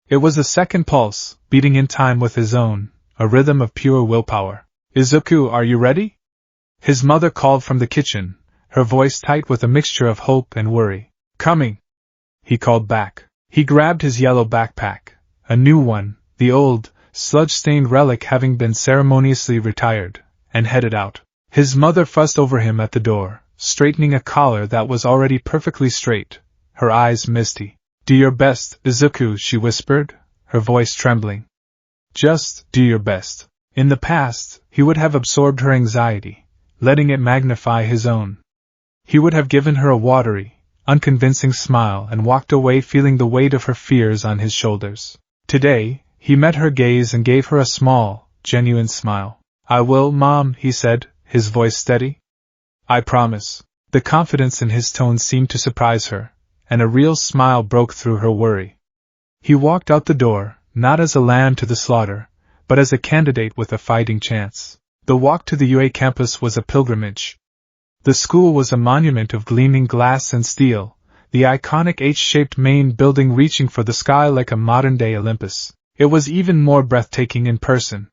It was a second pulse, beating in time with his own, a rhythm of pure willpower. "Izuku, are you ready?" His mother called from the kitchen, her voice tight with a mixture of hope and worry. "Coming," he called back. He grabbed his yellow backpack, a new one, the old, sludge-stained relic having been ceremoniously retired, and headed out. His mother fussed over him at the door, straightening a collar that was already perfectly straight, her eyes misty. "Do your best, Izuku," she whispered, her voice trembling. Just do your best. In the past, he would have absorbed her anxiety, letting it magnify his own. He would have given her a watery, unconvincing smile and walked away feeling the weight of her fears on his shoulders. Today, he met her gaze and gave her a small, genuine smile. "I will, Mom," he said, his voice steady. "I promise." The confidence in his tone seemed to surprise her, and a real smile broke through her worry. He walked out the door, not as a lamb to the slaughter, but as a candidate with a fighting chance. The walk to the UA campus was a pilgrimage. The school was a monument of gleaming glass and steel, the iconic H-shaped main building reaching for the sky like a modern-day Olympus. It was even more breathtaking in person.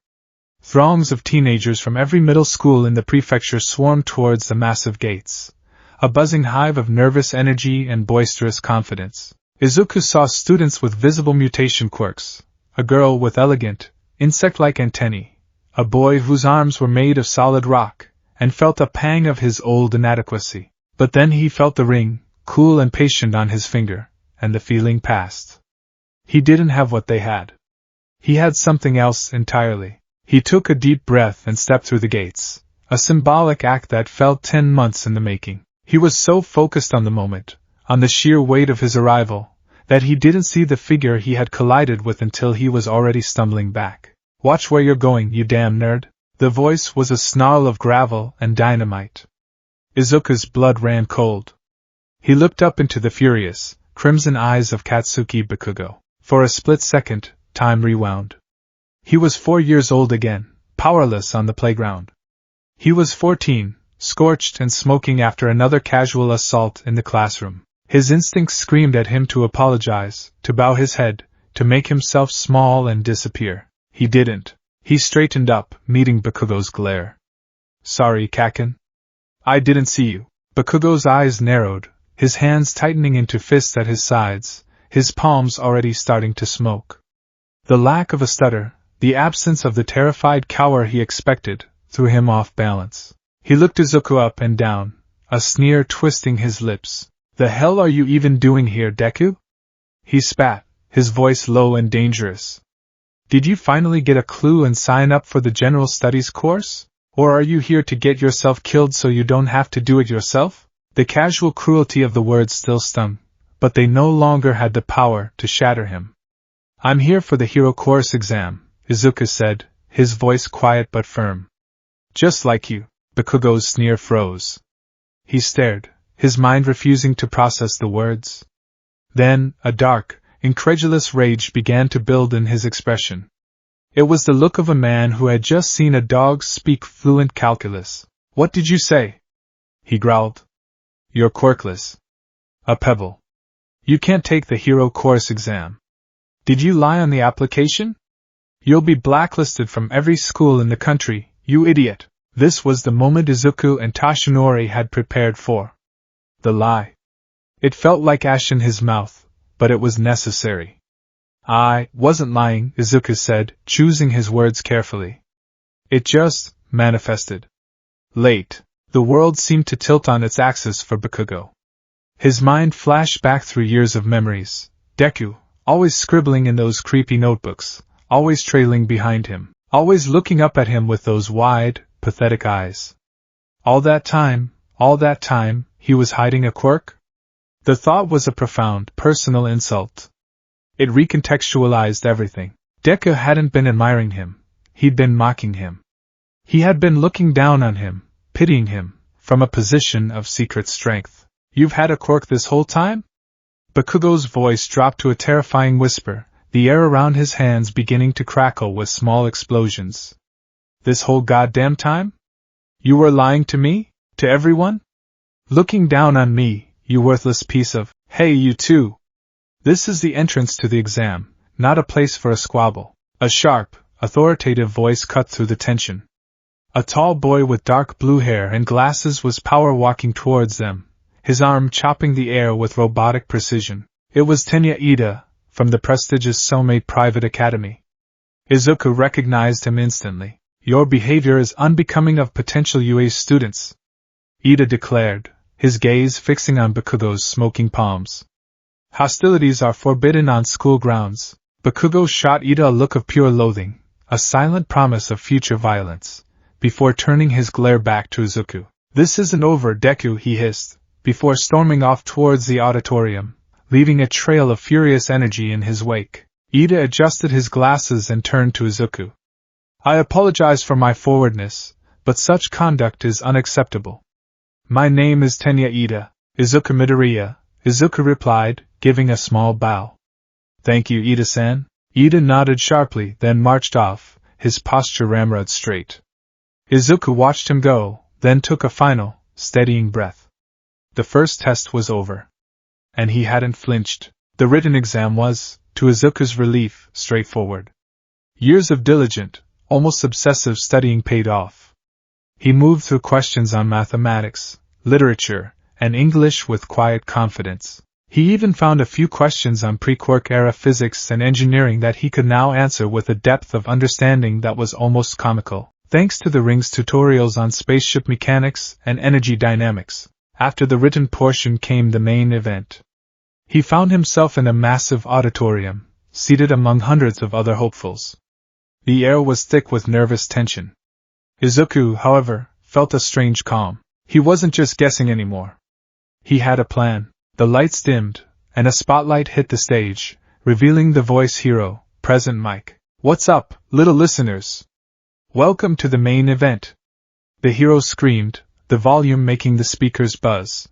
Throngs of teenagers from every middle school in the prefecture swarmed towards the massive gates, a buzzing hive of nervous energy and boisterous confidence. Izuku saw students with visible mutation quirks, a girl with elegant, insect-like antennae, a boy whose arms were made of solid rock, and felt a pang of his old inadequacy. But then he felt the ring, cool and patient on his finger, and the feeling passed. He didn't have what they had. He had something else entirely. He took a deep breath and stepped through the gates, a symbolic act that felt 10 months in the making. He was so focused on the moment, on the sheer weight of his arrival, that he didn't see the figure he had collided with until he was already stumbling back. "Watch where you're going, you damn nerd." The voice was a snarl of gravel and dynamite. Izuku's blood ran cold. He looked up into the furious, crimson eyes of Katsuki Bakugo. For a split second, time rewound. He was 4 years old again, powerless on the playground. He was 14, scorched and smoking after another casual assault in the classroom. His instincts screamed at him to apologize, to bow his head, to make himself small and disappear. He didn't. He straightened up, meeting Bakugo's glare. "Sorry, Kaken. I didn't see you." Bakugo's eyes narrowed, his hands tightening into fists at his sides, his palms already starting to smoke. The lack of a stutter, the absence of the terrified cower he expected, threw him off balance. He looked Izuku up and down, a sneer twisting his lips. "The hell are you even doing here, Deku?" He spat, his voice low and dangerous. "Did you finally get a clue and sign up for the General Studies course? Or are you here to get yourself killed so you don't have to do it yourself?" The casual cruelty of the words still stung, but they no longer had the power to shatter him. "I'm here for the Hero Course exam," Izuku said, his voice quiet but firm. "Just like you." Bakugo's sneer froze. He stared, his mind refusing to process the words. Then, a dark, incredulous rage began to build in his expression. It was the look of a man who had just seen a dog speak fluent calculus. "What did you say?" he growled. "You're quirkless. A pebble. You can't take the Hero Course exam. Did you lie on the application? You'll be blacklisted from every school in the country, you idiot." This was the moment Izuku and Toshinori had prepared for. The lie. It felt like ash in his mouth, but it was necessary. "I wasn't lying," Izuku said, choosing his words carefully. "It just manifested. Late." The world seemed to tilt on its axis for Bakugo. His mind flashed back through years of memories. Deku, always scribbling in those creepy notebooks, always trailing behind him, always looking up at him with those wide, pathetic eyes. All that time, he was hiding a quirk? The thought was a profound, personal insult. It recontextualized everything. Deku hadn't been admiring him, he'd been mocking him. He had been looking down on him, pitying him, from a position of secret strength. You've had a quirk this whole time? Bakugo's voice dropped to a terrifying whisper, the air around his hands beginning to crackle with small explosions. This whole goddamn time? You were lying to me? To everyone? Looking down on me, you worthless piece of— Hey, you too! This is the entrance to the exam, not a place for a squabble. A sharp, authoritative voice cut through the tension. A tall boy with dark blue hair and glasses was power walking towards them, his arm chopping the air with robotic precision. It was Tenya Ida, from the prestigious Cellmate Private Academy. Izuku recognized him instantly. Your behavior is unbecoming of potential UA students, Ida declared, his gaze fixing on Bakugo's smoking palms. Hostilities are forbidden on school grounds. Bakugo shot Ida a look of pure loathing, a silent promise of future violence, before turning his glare back to Izuku. This isn't over, Deku, he hissed, before storming off towards the auditorium, leaving a trail of furious energy in his wake. Ida adjusted his glasses and turned to Izuku. I apologize for my forwardness, but such conduct is unacceptable. My name is Tenya Ida, Izuku Midoriya, Izuku replied, giving a small bow. Thank you, Ida-san. Ida nodded sharply, then marched off, his posture ramrod straight. Izuku watched him go, then took a final, steadying breath. The first test was over. And he hadn't flinched. The written exam was, to Izuku's relief, straightforward. Years of diligent, almost obsessive studying paid off. He moved through questions on mathematics, literature, and English with quiet confidence. He even found a few questions on pre-Quark era physics and engineering that he could now answer with a depth of understanding that was almost comical, thanks to the ring's tutorials on spaceship mechanics and energy dynamics. After the written portion came the main event. He found himself in a massive auditorium, seated among hundreds of other hopefuls. The air was thick with nervous tension. Izuku, however, felt a strange calm. He wasn't just guessing anymore. He had a plan. The lights dimmed, and a spotlight hit the stage, revealing the voice hero, Present Mike. What's up, little listeners? Welcome to the main event. The hero screamed, the volume making the speakers buzz.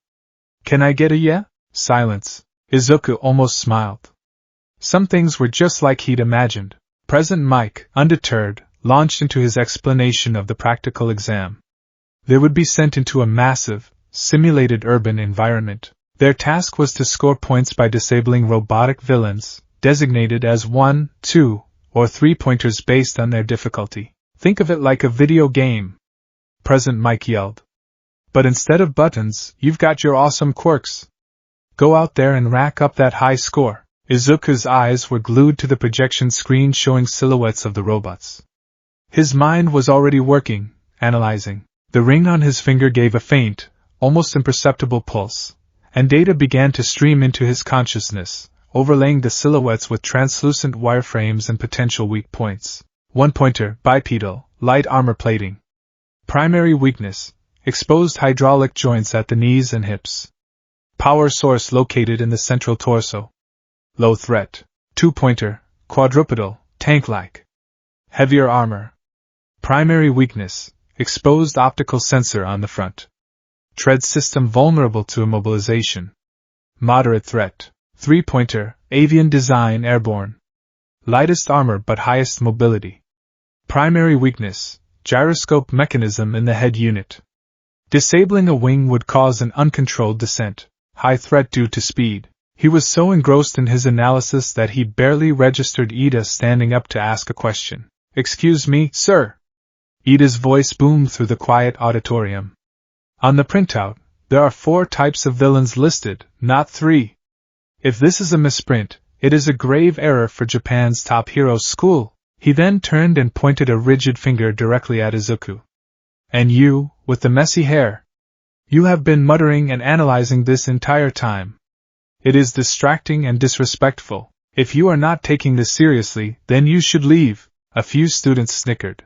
Can I get a yeah? Silence. Izuku almost smiled. Some things were just like he'd imagined. Present Mike, undeterred, launched into his explanation of the practical exam. They would be sent into a massive, simulated urban environment. Their task was to score points by disabling robotic villains, designated as 1, 2, or 3 pointers based on their difficulty. Think of it like a video game. Present Mike yelled. But instead of buttons, you've got your awesome quirks. Go out there and rack up that high score. Izuku's eyes were glued to the projection screen showing silhouettes of the robots. His mind was already working, analyzing. The ring on his finger gave a faint, almost imperceptible pulse, and data began to stream into his consciousness, overlaying the silhouettes with translucent wireframes and potential weak points. 1 pointer, bipedal, light armor plating. Primary weakness, exposed hydraulic joints at the knees and hips. Power source located in the central torso. Low threat. 2 pointer, quadrupedal, tank-like. Heavier armor. Primary weakness, exposed optical sensor on the front. Tread system vulnerable to immobilization. Moderate threat. 3 pointer, avian design airborne. Lightest armor but highest mobility. Primary weakness, gyroscope mechanism in the head unit. Disabling a wing would cause an uncontrolled descent. High threat due to speed. He was so engrossed in his analysis that he barely registered Ida standing up to ask a question. Excuse me, sir. Ida's voice boomed through the quiet auditorium. On the printout, there are 4 types of villains listed, not 3. If this is a misprint, it is a grave error for Japan's top hero school. He then turned and pointed a rigid finger directly at Izuku. And you, with the messy hair, You have been muttering and analyzing this entire time. It is distracting and disrespectful. If you are not taking this seriously, then you should leave. A few students snickered.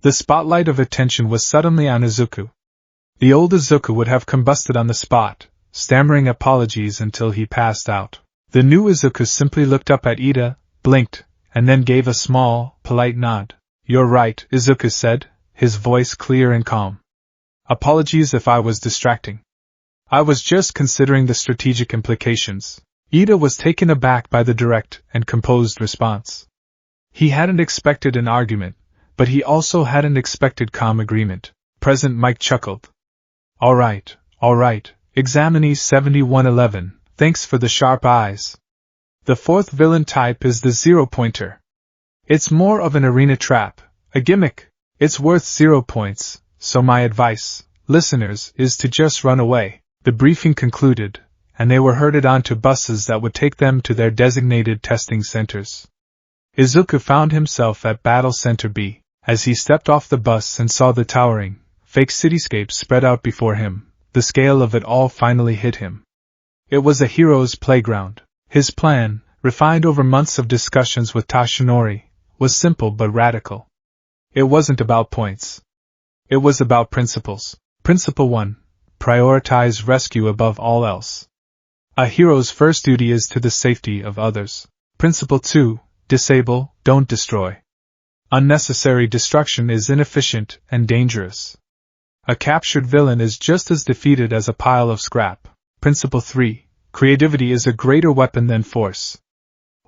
The spotlight of attention was suddenly on Izuku. The old Izuku would have combusted on the spot, stammering apologies until he passed out. The new Izuku simply looked up at Ida, blinked, and then gave a small, polite nod. You're right, Izuku said, his voice clear and calm. Apologies if I was distracting. I was just considering the strategic implications. Ida was taken aback by the direct and composed response. He hadn't expected an argument, but he also hadn't expected calm agreement. President Mike chuckled. All right, Examinee 7111, thanks for the sharp eyes. The fourth villain type is the zero-pointer. It's more of an arena trap, a gimmick. It's worth 0 points, so my advice, listeners, is to just run away. The briefing concluded, and they were herded onto buses that would take them to their designated testing centers. Izuku found himself at Battle Center B. As he stepped off the bus and saw the towering, fake cityscape spread out before him, the scale of it all finally hit him. It was a hero's playground. His plan, refined over months of discussions with Tashinori, was simple but radical. It wasn't about points. It was about principles. Principle 1. Prioritize rescue above all else. A hero's first duty is to the safety of others. Principle 2. Disable, don't destroy. Unnecessary destruction is inefficient and dangerous. A captured villain is just as defeated as a pile of scrap. Principle 3. Creativity is a greater weapon than force.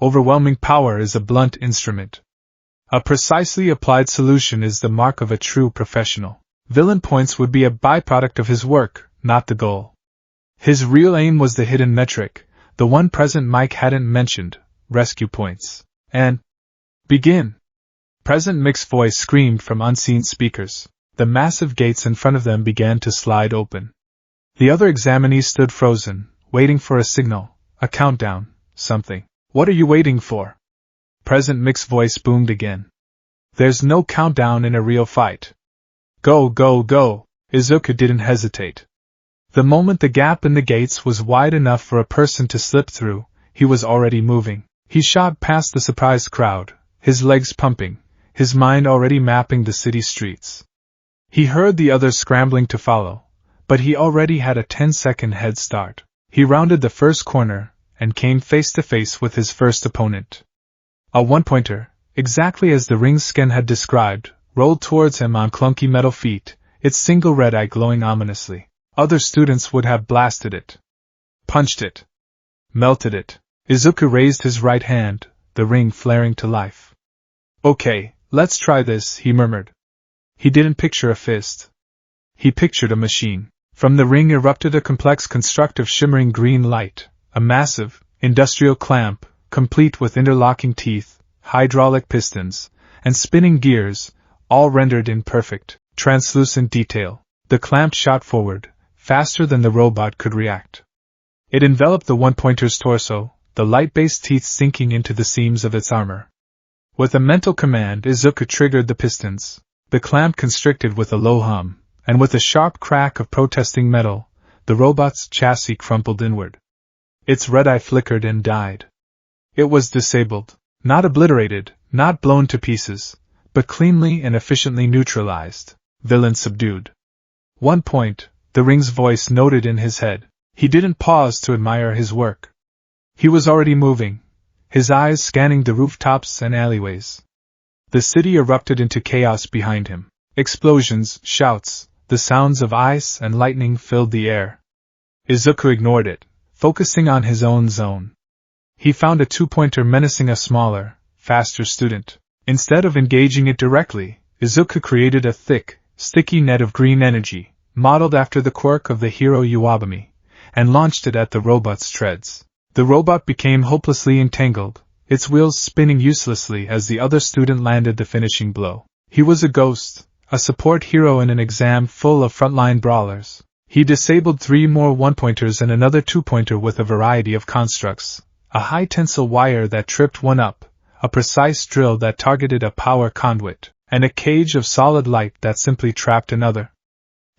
Overwhelming power is a blunt instrument. A precisely applied solution is the mark of a true professional. Villain points would be a byproduct of his work, not the goal. His real aim was the hidden metric, the one President Mike hadn't mentioned, rescue points. And begin! President Mick's voice screamed from unseen speakers. The massive gates in front of them began to slide open. The other examinees stood frozen, waiting for a signal, a countdown, something. What are you waiting for? President Mick's voice boomed again. There's no countdown in a real fight. Go, go, go! Izuku didn't hesitate. The moment the gap in the gates was wide enough for a person to slip through, he was already moving. He shot past the surprised crowd, his legs pumping, his mind already mapping the city streets. He heard the others scrambling to follow, but he already had a 10-second head start. He rounded the first corner, and came face to face with his first opponent. A one-pointer, exactly as the ring's skin had described, rolled towards him on clunky metal feet, its single red eye glowing ominously. Other students would have blasted it, punched it, melted it. Izuku raised his right hand, the ring flaring to life. Okay, let's try this, he murmured. He didn't picture a fist. He pictured a machine. From the ring erupted a complex construct of shimmering green light, a massive, industrial clamp, complete with interlocking teeth, hydraulic pistons, and spinning gears, all rendered in perfect, translucent detail. The clamp shot forward, faster than the robot could react. It enveloped the one-pointer's torso, the light-based teeth sinking into the seams of its armor. With a mental command, Izuku triggered the pistons. The clamp constricted with a low hum, and with a sharp crack of protesting metal, the robot's chassis crumpled inward. Its red eye flickered and died. It was disabled, not obliterated, not blown to pieces, but cleanly and efficiently neutralized. Villain subdued. 1 point, the ring's voice noted in his head. He didn't pause to admire his work. He was already moving, his eyes scanning the rooftops and alleyways. The city erupted into chaos behind him. Explosions, shouts, the sounds of ice and lightning filled the air. Izuku ignored it, focusing on his own zone. He found a two-pointer menacing a smaller, faster student. Instead of engaging it directly, Izuku created a thick, sticky net of green energy, modeled after the quirk of the hero Uwabami, and launched it at the robot's treads. The robot became hopelessly entangled, its wheels spinning uselessly as the other student landed the finishing blow. He was a ghost, a support hero in an exam full of frontline brawlers. He disabled 3 more one-pointers and another two-pointer with a variety of constructs, a high-tensile wire that tripped one up, a precise drill that targeted a power conduit, and a cage of solid light that simply trapped another.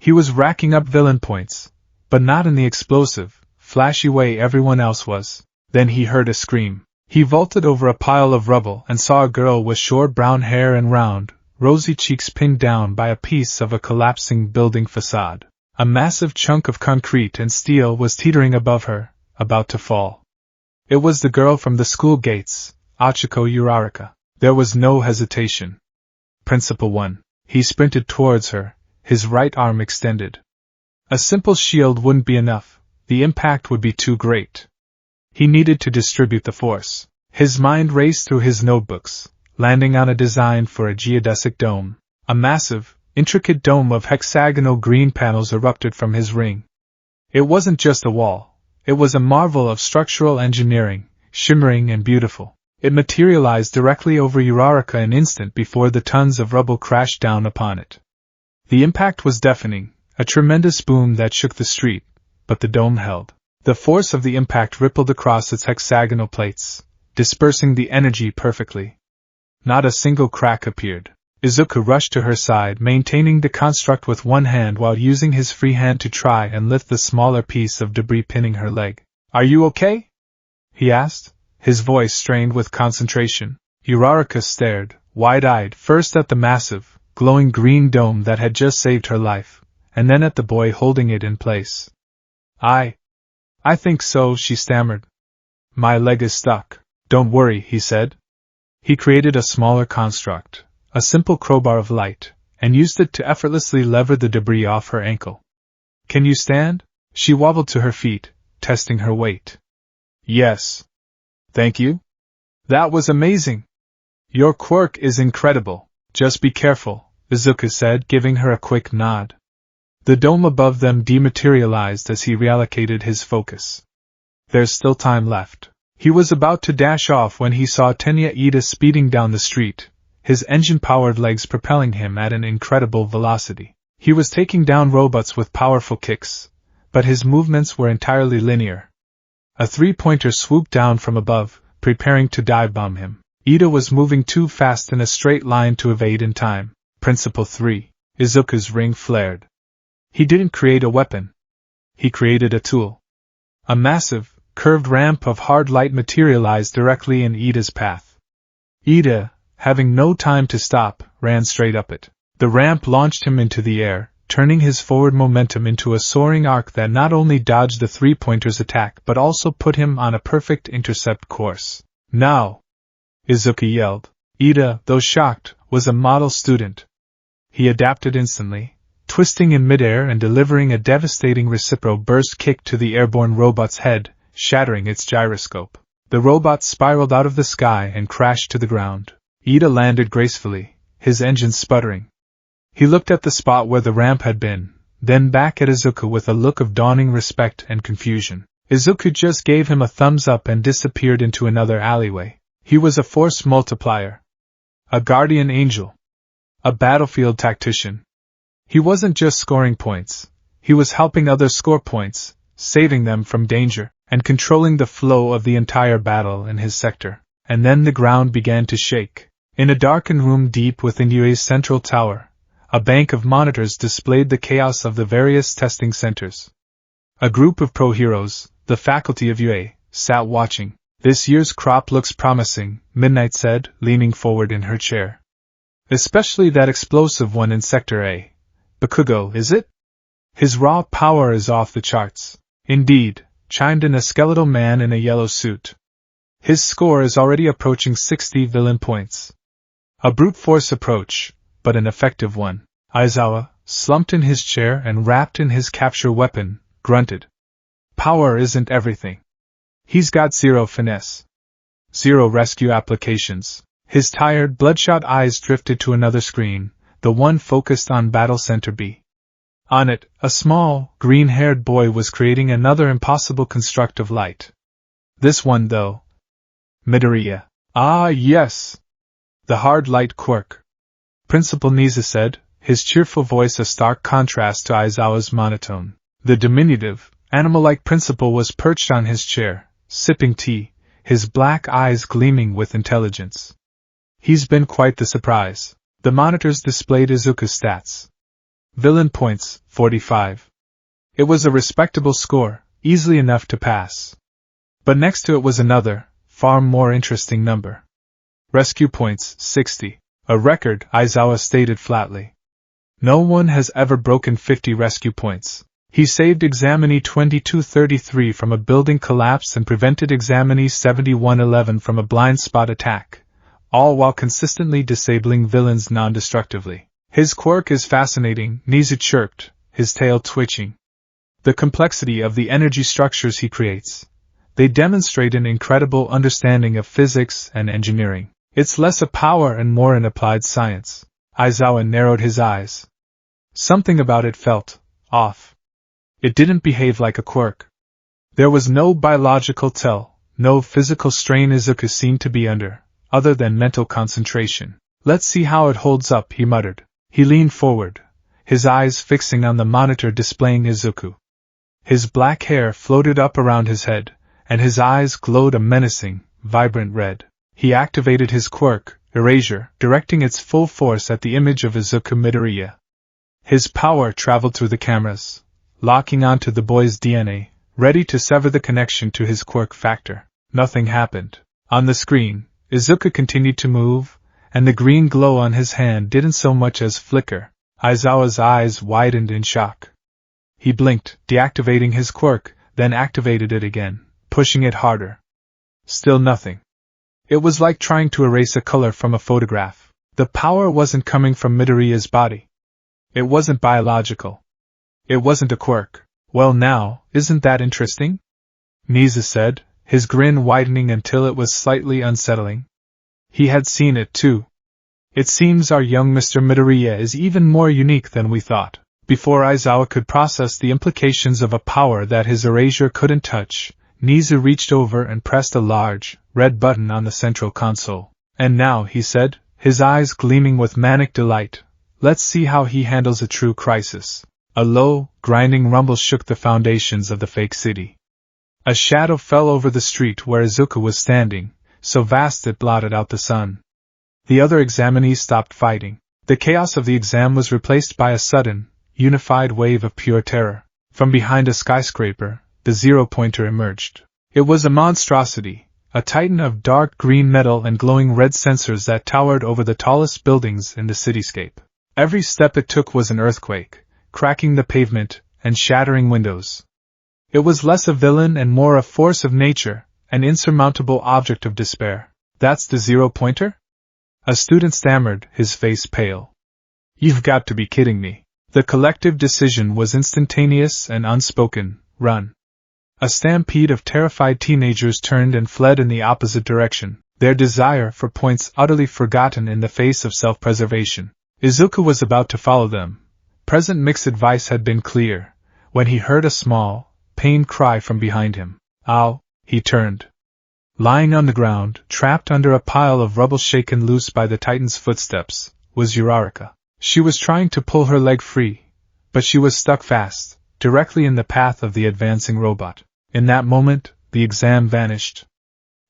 He was racking up villain points, but not in the explosive, flashy way everyone else was. Then he heard a scream. He vaulted over a pile of rubble and saw a girl with short brown hair and round, rosy cheeks pinned down by a piece of a collapsing building facade. A massive chunk of concrete and steel was teetering above her, about to fall. It was the girl from the school gates, Achiko Uraraka. There was no hesitation. Principal 1. He sprinted towards her, his right arm extended. A simple shield wouldn't be enough, the impact would be too great. He needed to distribute the force. His mind raced through his notebooks, landing on a design for a geodesic dome. A massive, intricate dome of hexagonal green panels erupted from his ring. It wasn't just a wall, it was a marvel of structural engineering, shimmering and beautiful. It materialized directly over Uraraka an instant before the tons of rubble crashed down upon it. The impact was deafening, a tremendous boom that shook the street, but the dome held. The force of the impact rippled across its hexagonal plates, dispersing the energy perfectly. Not a single crack appeared. Izuku rushed to her side, maintaining the construct with one hand while using his free hand to try and lift the smaller piece of debris pinning her leg. "Are you okay?" he asked, his voice strained with concentration. Uraraka stared, wide-eyed, first at the massive, glowing green dome that had just saved her life, and then at the boy holding it in place. I think so, she stammered. "My leg is stuck." "Don't worry," he said. He created a smaller construct, a simple crowbar of light, and used it to effortlessly lever the debris off her ankle. "Can you stand?" She wobbled to her feet, testing her weight. "Yes. Thank you." "That was amazing. Your quirk is incredible. Just be careful," Izuku said, giving her a quick nod. The dome above them dematerialized as he reallocated his focus. There's still time left. He was about to dash off when he saw Tenya Ida speeding down the street, his engine-powered legs propelling him at an incredible velocity. He was taking down robots with powerful kicks, but his movements were entirely linear. A three-pointer swooped down from above, preparing to dive-bomb him. Ida was moving too fast in a straight line to evade in time. Principle 3. Izuku's ring flared. He didn't create a weapon. He created a tool. A massive, curved ramp of hard light materialized directly in Ida's path. Ida, having no time to stop, ran straight up it. The ramp launched him into the air, turning his forward momentum into a soaring arc that not only dodged the three-pointer's attack but also put him on a perfect intercept course. "Now!" Izuku yelled. Ida, though shocked, was a model student. He adapted instantly, twisting in midair and delivering a devastating recipro burst kick to the airborne robot's head, shattering its gyroscope. The robot spiraled out of the sky and crashed to the ground. Ida landed gracefully, his engines sputtering. He looked at the spot where the ramp had been, then back at Izuku with a look of dawning respect and confusion. Izuku just gave him a thumbs up and disappeared into another alleyway. He was a force multiplier. A guardian angel. A battlefield tactician. He wasn't just scoring points, he was helping others score points, saving them from danger, and controlling the flow of the entire battle in his sector. And then the ground began to shake. In a darkened room deep within UA's central tower, a bank of monitors displayed the chaos of the various testing centers. A group of pro-heroes, the faculty of UA, sat watching. "This year's crop looks promising," Midnight said, leaning forward in her chair. "Especially that explosive one in Sector A. Bakugo, is it? His raw power is off the charts." "Indeed," chimed in a skeletal man in a yellow suit. "His score is already approaching 60 villain points. A brute force approach, but an effective one." Aizawa, slumped in his chair and wrapped in his capture weapon, grunted. "Power isn't everything. He's got zero finesse. Zero rescue applications." His tired, bloodshot eyes drifted to another screen, the one focused on Battle Center B. On it, a small, green-haired boy was creating another impossible construct of light. This one, though. Midoriya. "Ah, yes! The hard light quirk," Principal Niza said, his cheerful voice a stark contrast to Aizawa's monotone. The diminutive, animal-like principal was perched on his chair, sipping tea, his black eyes gleaming with intelligence. "He's been quite the surprise." The monitors displayed Izuku's stats. Villain points, 45. It was a respectable score, easily enough to pass. But next to it was another, far more interesting number. Rescue points, 60. A record, Aizawa stated flatly. No one has ever broken 50 rescue points. He saved examinee 2233 from a building collapse and prevented examinee 7111 from a blind spot attack, all while consistently disabling villains non-destructively. His quirk is fascinating, Nizu chirped, his tail twitching. The complexity of the energy structures he creates. They demonstrate an incredible understanding of physics and engineering. It's less a power and more an applied science. Aizawa narrowed his eyes. Something about it felt off. It didn't behave like a quirk. There was no biological tell, no physical strain Izuku seemed to be under, other than mental concentration. Let's see how it holds up, he muttered. He leaned forward, his eyes fixing on the monitor displaying Izuku. His black hair floated up around his head, and his eyes glowed a menacing, vibrant red. He activated his quirk, Erasure, directing its full force at the image of Izuku Midoriya. His power traveled through the cameras, locking onto the boy's DNA, ready to sever the connection to his quirk factor. Nothing happened. On the screen, Izuku continued to move, and the green glow on his hand didn't so much as flicker. Aizawa's eyes widened in shock. He blinked, deactivating his quirk, then activated it again, pushing it harder. Still nothing. It was like trying to erase a color from a photograph. The power wasn't coming from Midoriya's body. It wasn't biological. It wasn't a quirk. Well now, isn't that interesting? Nizu said, his grin widening until it was slightly unsettling. He had seen it too. It seems our young Mr. Midoriya is even more unique than we thought. Before Aizawa could process the implications of a power that his erasure couldn't touch, Nizu reached over and pressed a large, red button on the central console. And now, he said, his eyes gleaming with manic delight, let's see how he handles a true crisis. A low, grinding rumble shook the foundations of the fake city. A shadow fell over the street where Izuku was standing, so vast it blotted out the sun. The other examinees stopped fighting. The chaos of the exam was replaced by a sudden, unified wave of pure terror. From behind a skyscraper, the zero-pointer emerged. It was a monstrosity, a titan of dark green metal and glowing red sensors that towered over the tallest buildings in the cityscape. Every step it took was an earthquake, cracking the pavement and shattering windows. It was less a villain and more a force of nature, an insurmountable object of despair. That's the zero-pointer? A student stammered, his face pale. You've got to be kidding me. The collective decision was instantaneous and unspoken, run. A stampede of terrified teenagers turned and fled in the opposite direction, their desire for points utterly forgotten in the face of self-preservation. Izuku was about to follow them. Present Mix's advice had been clear, when he heard a small, pained cry from behind him. Ow! He turned. Lying on the ground, trapped under a pile of rubble shaken loose by the Titan's footsteps, was Uraraka. She was trying to pull her leg free, but she was stuck fast, directly in the path of the advancing robot. In that moment, the exam vanished.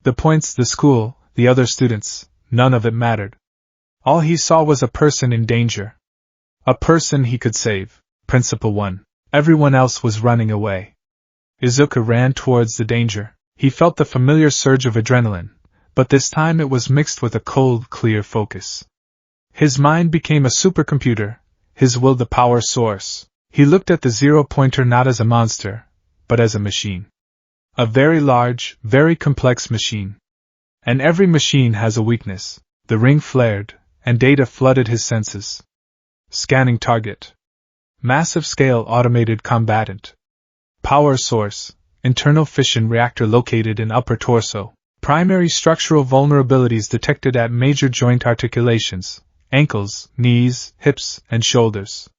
The points, the school, the other students, none of it mattered. All he saw was a person in danger. A person he could save. Principle 1. Everyone else was running away. Izuku ran towards the danger. He felt the familiar surge of adrenaline, but this time it was mixed with a cold, clear focus. His mind became a supercomputer, his will the power source. He looked at the zero-pointer not as a monster, but as a machine. A very large, very complex machine. And every machine has a weakness. The ring flared, and data flooded his senses. Scanning target. Massive scale automated combatant. Power source. Internal fission reactor located in upper torso. Primary structural vulnerabilities detected at major joint articulations, ankles, knees, hips, and shoulders.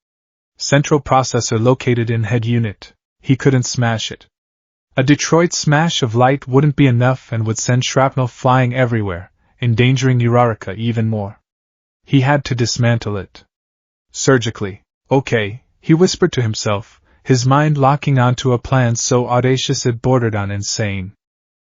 Central processor located in head unit. He couldn't smash it. A Detroit smash of light wouldn't be enough and would send shrapnel flying everywhere, endangering Uraraka even more. He had to dismantle it. Surgically. Okay, he whispered to himself, his mind locking onto a plan so audacious it bordered on insane.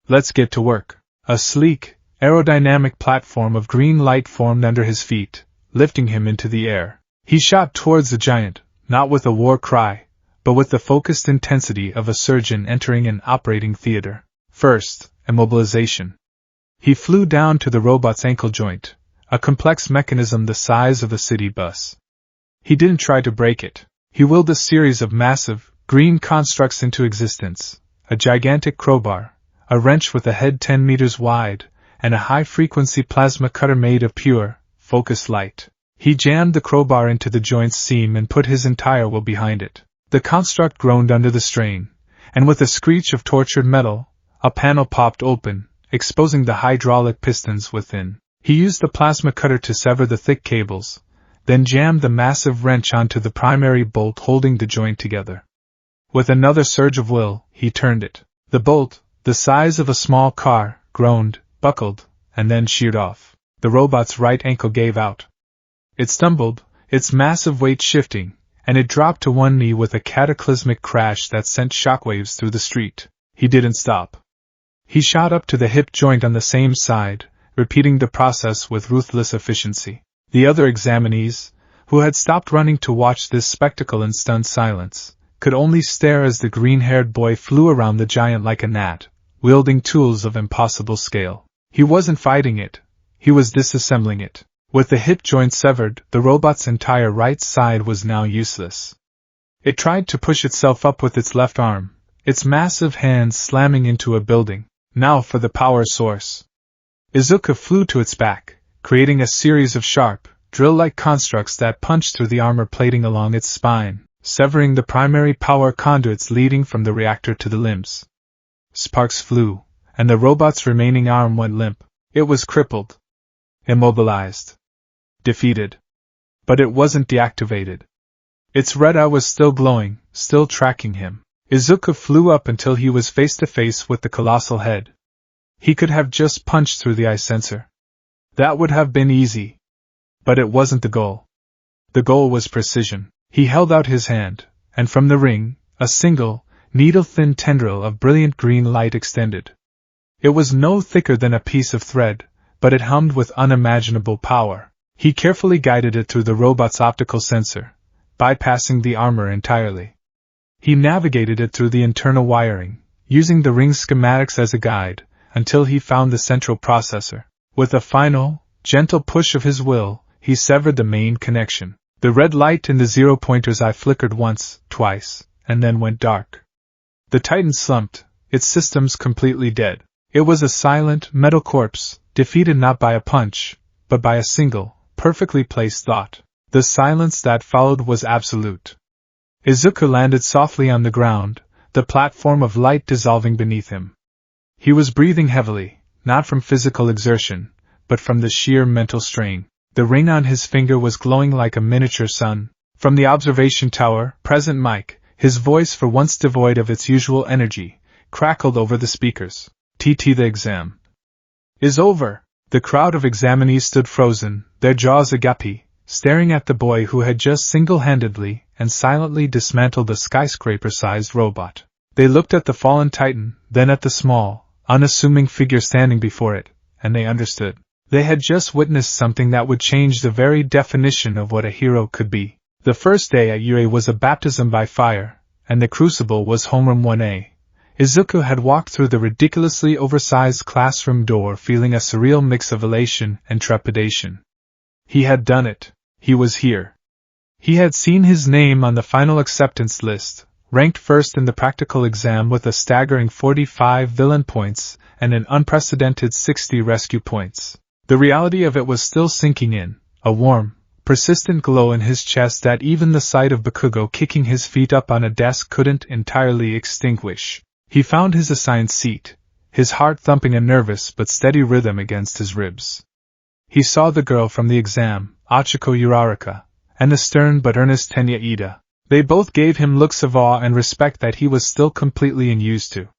Let's get to work. A sleek, aerodynamic platform of green light formed under his feet, lifting him into the air. He shot towards the giant, not with a war cry, but with the focused intensity of a surgeon entering an operating theater. First, immobilization. He flew down to the robot's ankle joint, a complex mechanism the size of a city bus. He didn't try to break it. He willed a series of massive, green constructs into existence: a gigantic crowbar, a wrench with a head 10 meters wide, and a high-frequency plasma cutter made of pure, focused light. He jammed the crowbar into the joint's seam and put his entire will behind it. The construct groaned under the strain, and with a screech of tortured metal, a panel popped open, exposing the hydraulic pistons within. He used the plasma cutter to sever the thick cables, then jammed the massive wrench onto the primary bolt holding the joint together. With another surge of will, he turned it. The bolt, the size of a small car, groaned, buckled, and then sheared off. The robot's right ankle gave out. It stumbled, its massive weight shifting, and it dropped to one knee with a cataclysmic crash that sent shockwaves through the street. He didn't stop. He shot up to the hip joint on the same side, repeating the process with ruthless efficiency. The other examinees, who had stopped running to watch this spectacle in stunned silence, could only stare as the green-haired boy flew around the giant like a gnat, wielding tools of impossible scale. He wasn't fighting it, he was disassembling it. With the hip joint severed, the robot's entire right side was now useless. It tried to push itself up with its left arm, its massive hands slamming into a building. Now for the power source. Izuku flew to its back, creating a series of sharp, drill-like constructs that punched through the armor plating along its spine, severing the primary power conduits leading from the reactor to the limbs. Sparks flew, and the robot's remaining arm went limp. It was crippled. Immobilized. Defeated. But it wasn't deactivated. Its red eye was still glowing, still tracking him. Izuku flew up until he was face to face with the colossal head. He could have just punched through the eye sensor. That would have been easy. But it wasn't the goal. The goal was precision. He held out his hand, and from the ring, a single, needle-thin tendril of brilliant green light extended. It was no thicker than a piece of thread, but it hummed with unimaginable power. He carefully guided it through the robot's optical sensor, bypassing the armor entirely. He navigated it through the internal wiring, using the ring's schematics as a guide, until he found the central processor. With a final, gentle push of his will, he severed the main connection. The red light in the zero-pointer's eye flickered once, twice, and then went dark. The Titan slumped, its systems completely dead. It was a silent, metal corpse, defeated not by a punch, but by a single, perfectly placed thought. The silence that followed was absolute. Izuku landed softly on the ground, the platform of light dissolving beneath him. He was breathing heavily, not from physical exertion, but from the sheer mental strain. The ring on his finger was glowing like a miniature sun. From the observation tower, President Mike, his voice for once devoid of its usual energy, crackled over the speakers. "TT, the exam is over." The crowd of examinees stood frozen, their jaws agape, staring at the boy who had just single-handedly and silently dismantled a skyscraper-sized robot. They looked at the fallen Titan, then at the small, unassuming figure standing before it, and they understood. They had just witnessed something that would change the very definition of what a hero could be. The first day at UA was a baptism by fire, and the crucible was homeroom 1A. Izuku had walked through the ridiculously oversized classroom door feeling a surreal mix of elation and trepidation. He had done it. He was here. He had seen his name on the final acceptance list, ranked first in the practical exam with a staggering 45 villain points and an unprecedented 60 rescue points. The reality of it was still sinking in, a warm, persistent glow in his chest that even the sight of Bakugo kicking his feet up on a desk couldn't entirely extinguish. He found his assigned seat, his heart thumping a nervous but steady rhythm against his ribs. He saw the girl from the exam, Achiko Uraraka, and the stern but earnest Tenya Ida. They both gave him looks of awe and respect that he was still completely unused to.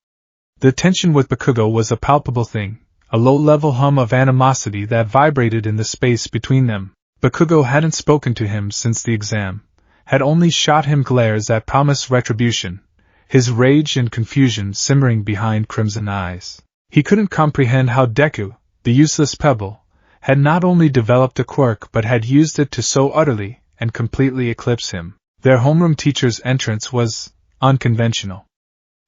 The tension with Bakugo was a palpable thing, a low-level hum of animosity that vibrated in the space between them. Bakugo hadn't spoken to him since the exam, had only shot him glares that promised retribution, his rage and confusion simmering behind crimson eyes. He couldn't comprehend how Deku, the useless pebble, had not only developed a quirk but had used it to so utterly and completely eclipse him. Their homeroom teacher's entrance was unconventional.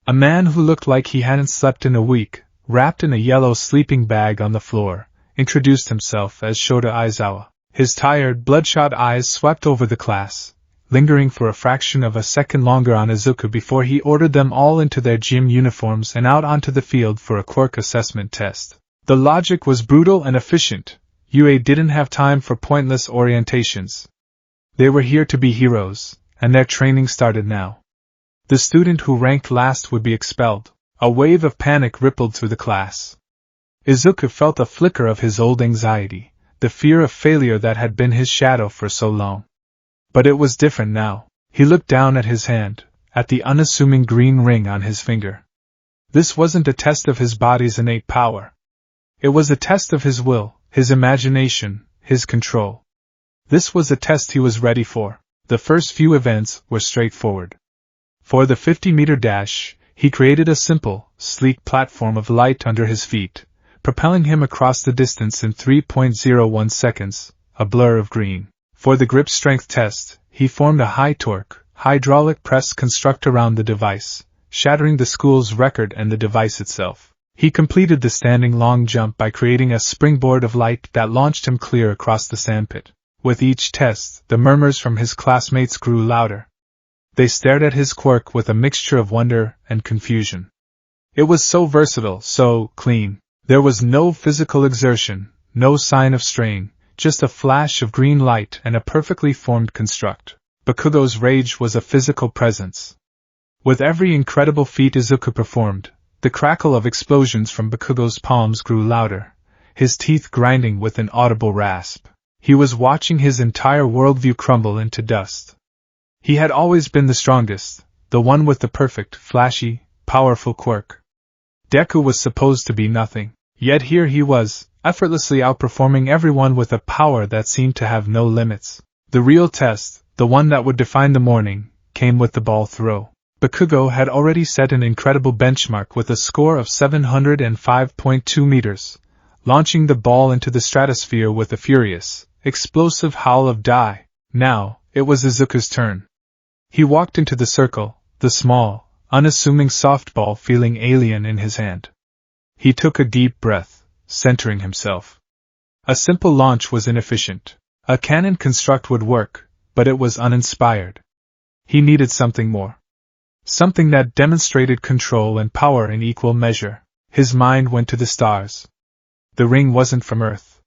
A man who looked like he hadn't slept in a week, wrapped in a yellow sleeping bag on the floor, introduced himself as Shota Aizawa. His tired, bloodshot eyes swept over the class, lingering for a fraction of a second longer on Izuku before he ordered them all into their gym uniforms and out onto the field for a quirk assessment test. The logic was brutal and efficient. UA didn't have time for pointless orientations. They were here to be heroes, and their training started now. The student who ranked last would be expelled. A wave of panic rippled through the class. Izuku felt a flicker of his old anxiety, the fear of failure that had been his shadow for so long. But it was different now. He looked down at his hand, at the unassuming green ring on his finger. This wasn't a test of his body's innate power. It was a test of his will, his imagination, his control. This was a test he was ready for. The first few events were straightforward. For the 50-meter dash, he created a simple, sleek platform of light under his feet, propelling him across the distance in 3.01 seconds, a blur of green. For the grip strength test, he formed a high-torque, hydraulic press construct around the device, shattering the school's record and the device itself. He completed the standing long jump by creating a springboard of light that launched him clear across the sandpit. With each test, the murmurs from his classmates grew louder. They stared at his quirk with a mixture of wonder and confusion. It was so versatile, so clean. There was no physical exertion, no sign of strain, just a flash of green light and a perfectly formed construct. Bakugo's rage was a physical presence. With every incredible feat Izuku performed, the crackle of explosions from Bakugo's palms grew louder, his teeth grinding with an audible rasp. He was watching his entire worldview crumble into dust. He had always been the strongest, the one with the perfect, flashy, powerful quirk. Deku was supposed to be nothing, yet here he was, effortlessly outperforming everyone with a power that seemed to have no limits. The real test, the one that would define the morning, came with the ball throw. Bakugo had already set an incredible benchmark with a score of 705.2 meters, launching the ball into the stratosphere with a furious, explosive howl of "die." Now, it was Izuku's turn. He walked into the circle, the small, unassuming softball feeling alien in his hand. He took a deep breath, centering himself. A simple launch was inefficient. A cannon construct would work, but it was uninspired. He needed something more. Something that demonstrated control and power in equal measure. His mind went to the stars. The ring wasn't from Earth.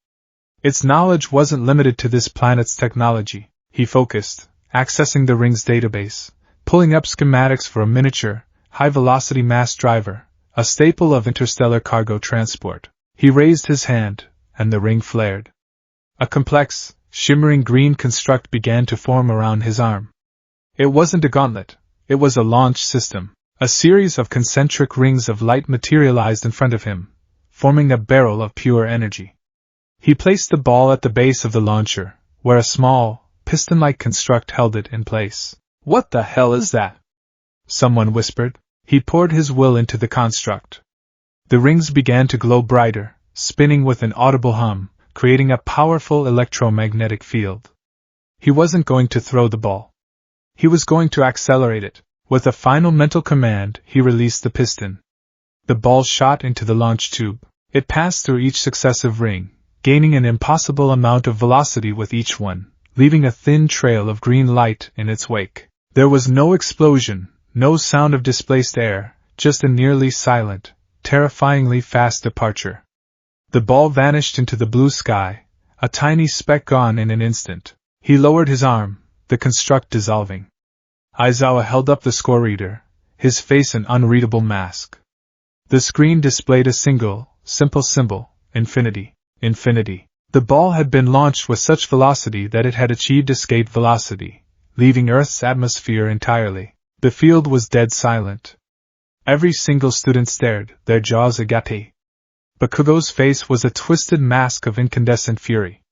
Its knowledge wasn't limited to this planet's technology. He focused, accessing the ring's database, pulling up schematics for a miniature, high-velocity mass driver, a staple of interstellar cargo transport. He raised his hand, and the ring flared. A complex, shimmering green construct began to form around his arm. It wasn't a gauntlet, it was a launch system. A series of concentric rings of light materialized in front of him, forming a barrel of pure energy. He placed the ball at the base of the launcher, where a small, piston-like construct held it in place. "What the hell is that?" someone whispered. He poured his will into the construct. The rings began to glow brighter, spinning with an audible hum, creating a powerful electromagnetic field. He wasn't going to throw the ball. He was going to accelerate it. With a final mental command, he released the piston. The ball shot into the launch tube. It passed through each successive ring, gaining an impossible amount of velocity with each one, leaving a thin trail of green light in its wake. There was no explosion, no sound of displaced air, just a nearly silent, terrifyingly fast departure. The ball vanished into the blue sky, a tiny speck gone in an instant. He lowered his arm, the construct dissolving. Aizawa held up the score reader, his face an unreadable mask. The screen displayed a single, simple symbol, infinity. Infinity. The ball had been launched with such velocity that it had achieved escape velocity, leaving Earth's atmosphere entirely. The field was dead silent. Every single student stared, their jaws agape. Bakugo's face was a twisted mask of incandescent fury.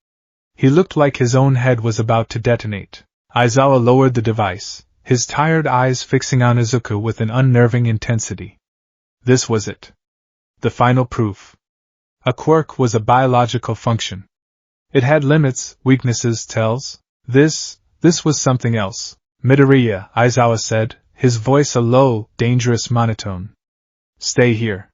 He looked like his own head was about to detonate. Aizawa lowered the device, his tired eyes fixing on Izuku with an unnerving intensity. This was it. The final proof. A quirk was a biological function. It had limits, weaknesses, tells. This was something else. Midoriya, Aizawa said, his voice a low, dangerous monotone. Stay here.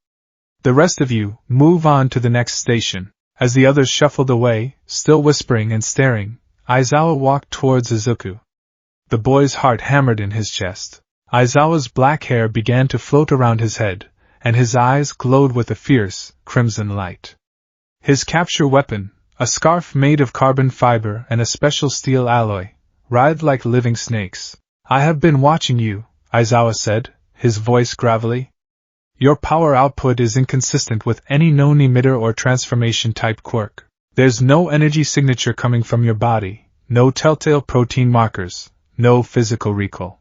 The rest of you, move on to the next station. As the others shuffled away, still whispering and staring, Aizawa walked towards Izuku. The boy's heart hammered in his chest. Aizawa's black hair began to float around his head, and his eyes glowed with a fierce, crimson light. His capture weapon, a scarf made of carbon fiber and a special steel alloy, writhed like living snakes. I have been watching you, Aizawa said, his voice gravelly. Your power output is inconsistent with any known emitter or transformation-type quirk. There's no energy signature coming from your body, no telltale protein markers, no physical recall.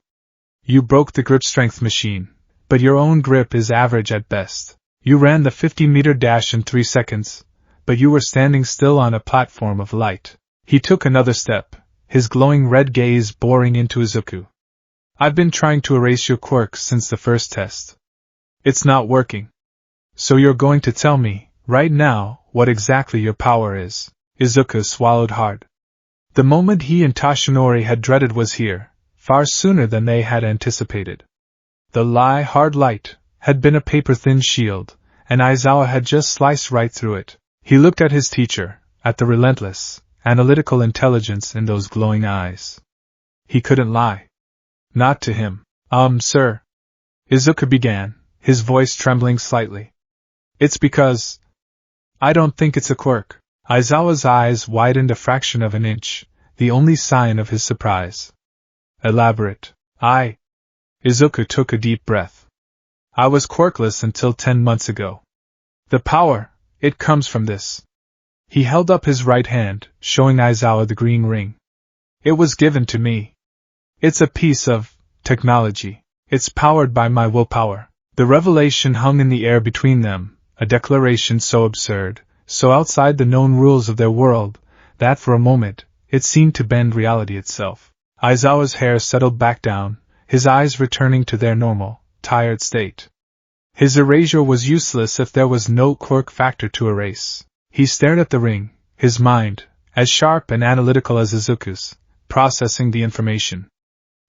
You broke the grip strength machine, but your own grip is average at best. You ran the 50-meter dash in 3 seconds, but you were standing still on a platform of light. He took another step, his glowing red gaze boring into Izuku. I've been trying to erase your quirks since the first test. It's not working. So you're going to tell me, right now, what exactly your power is. Izuku swallowed hard. The moment he and Toshinori had dreaded was here, far sooner than they had anticipated. The hard light, had been a paper-thin shield, and Aizawa had just sliced right through it. He looked at his teacher, at the relentless, analytical intelligence in those glowing eyes. He couldn't lie. Not to him. Sir. Izuku began, his voice trembling slightly. It's because... I don't think it's a quirk. Aizawa's eyes widened a fraction of an inch, the only sign of his surprise. Elaborate. Izuku took a deep breath. I was quirkless until 10 months ago. The power, it comes from this. He held up his right hand, showing Aizawa the green ring. It was given to me. It's a piece of technology. It's powered by my willpower. The revelation hung in the air between them, a declaration so absurd, so outside the known rules of their world, that for a moment, it seemed to bend reality itself. Aizawa's hair settled back down, his eyes returning to their normal, tired state. His erasure was useless if there was no quirk factor to erase. He stared at the ring, his mind, as sharp and analytical as Izuku's, processing the information.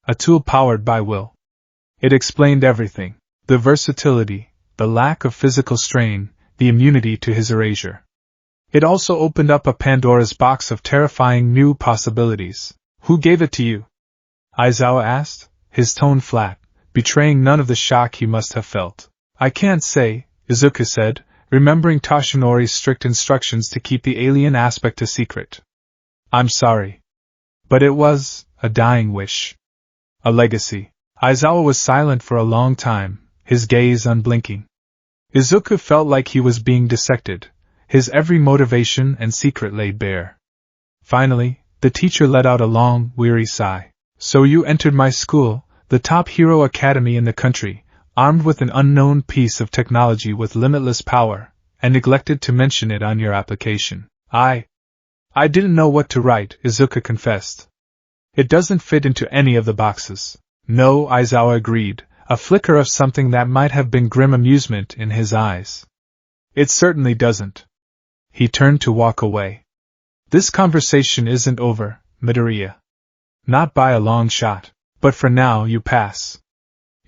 A tool powered by will. It explained everything. The versatility, the lack of physical strain, the immunity to his erasure. It also opened up a Pandora's box of terrifying new possibilities. Who gave it to you? Aizawa asked, his tone flat, betraying none of the shock he must have felt. I can't say, Izuku said, remembering Toshinori's strict instructions to keep the alien aspect a secret. I'm sorry. But it was a dying wish. A legacy. Aizawa was silent for a long time, his gaze unblinking. Izuku felt like he was being dissected, his every motivation and secret laid bare. Finally, the teacher let out a long, weary sigh. So you entered my school, the top hero academy in the country, armed with an unknown piece of technology with limitless power, and neglected to mention it on your application. I didn't know what to write, Izuku confessed. It doesn't fit into any of the boxes. No, Aizawa agreed, a flicker of something that might have been grim amusement in his eyes. It certainly doesn't. He turned to walk away. This conversation isn't over, Midoriya. Not by a long shot. But for now you pass.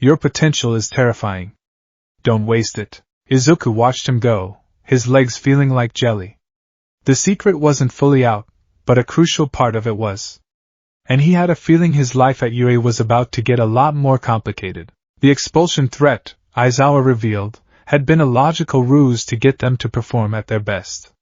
Your potential is terrifying. Don't waste it. Izuku watched him go, his legs feeling like jelly. The secret wasn't fully out, but a crucial part of it was. And he had a feeling his life at UA was about to get a lot more complicated. The expulsion threat, Aizawa revealed, had been a logical ruse to get them to perform at their best.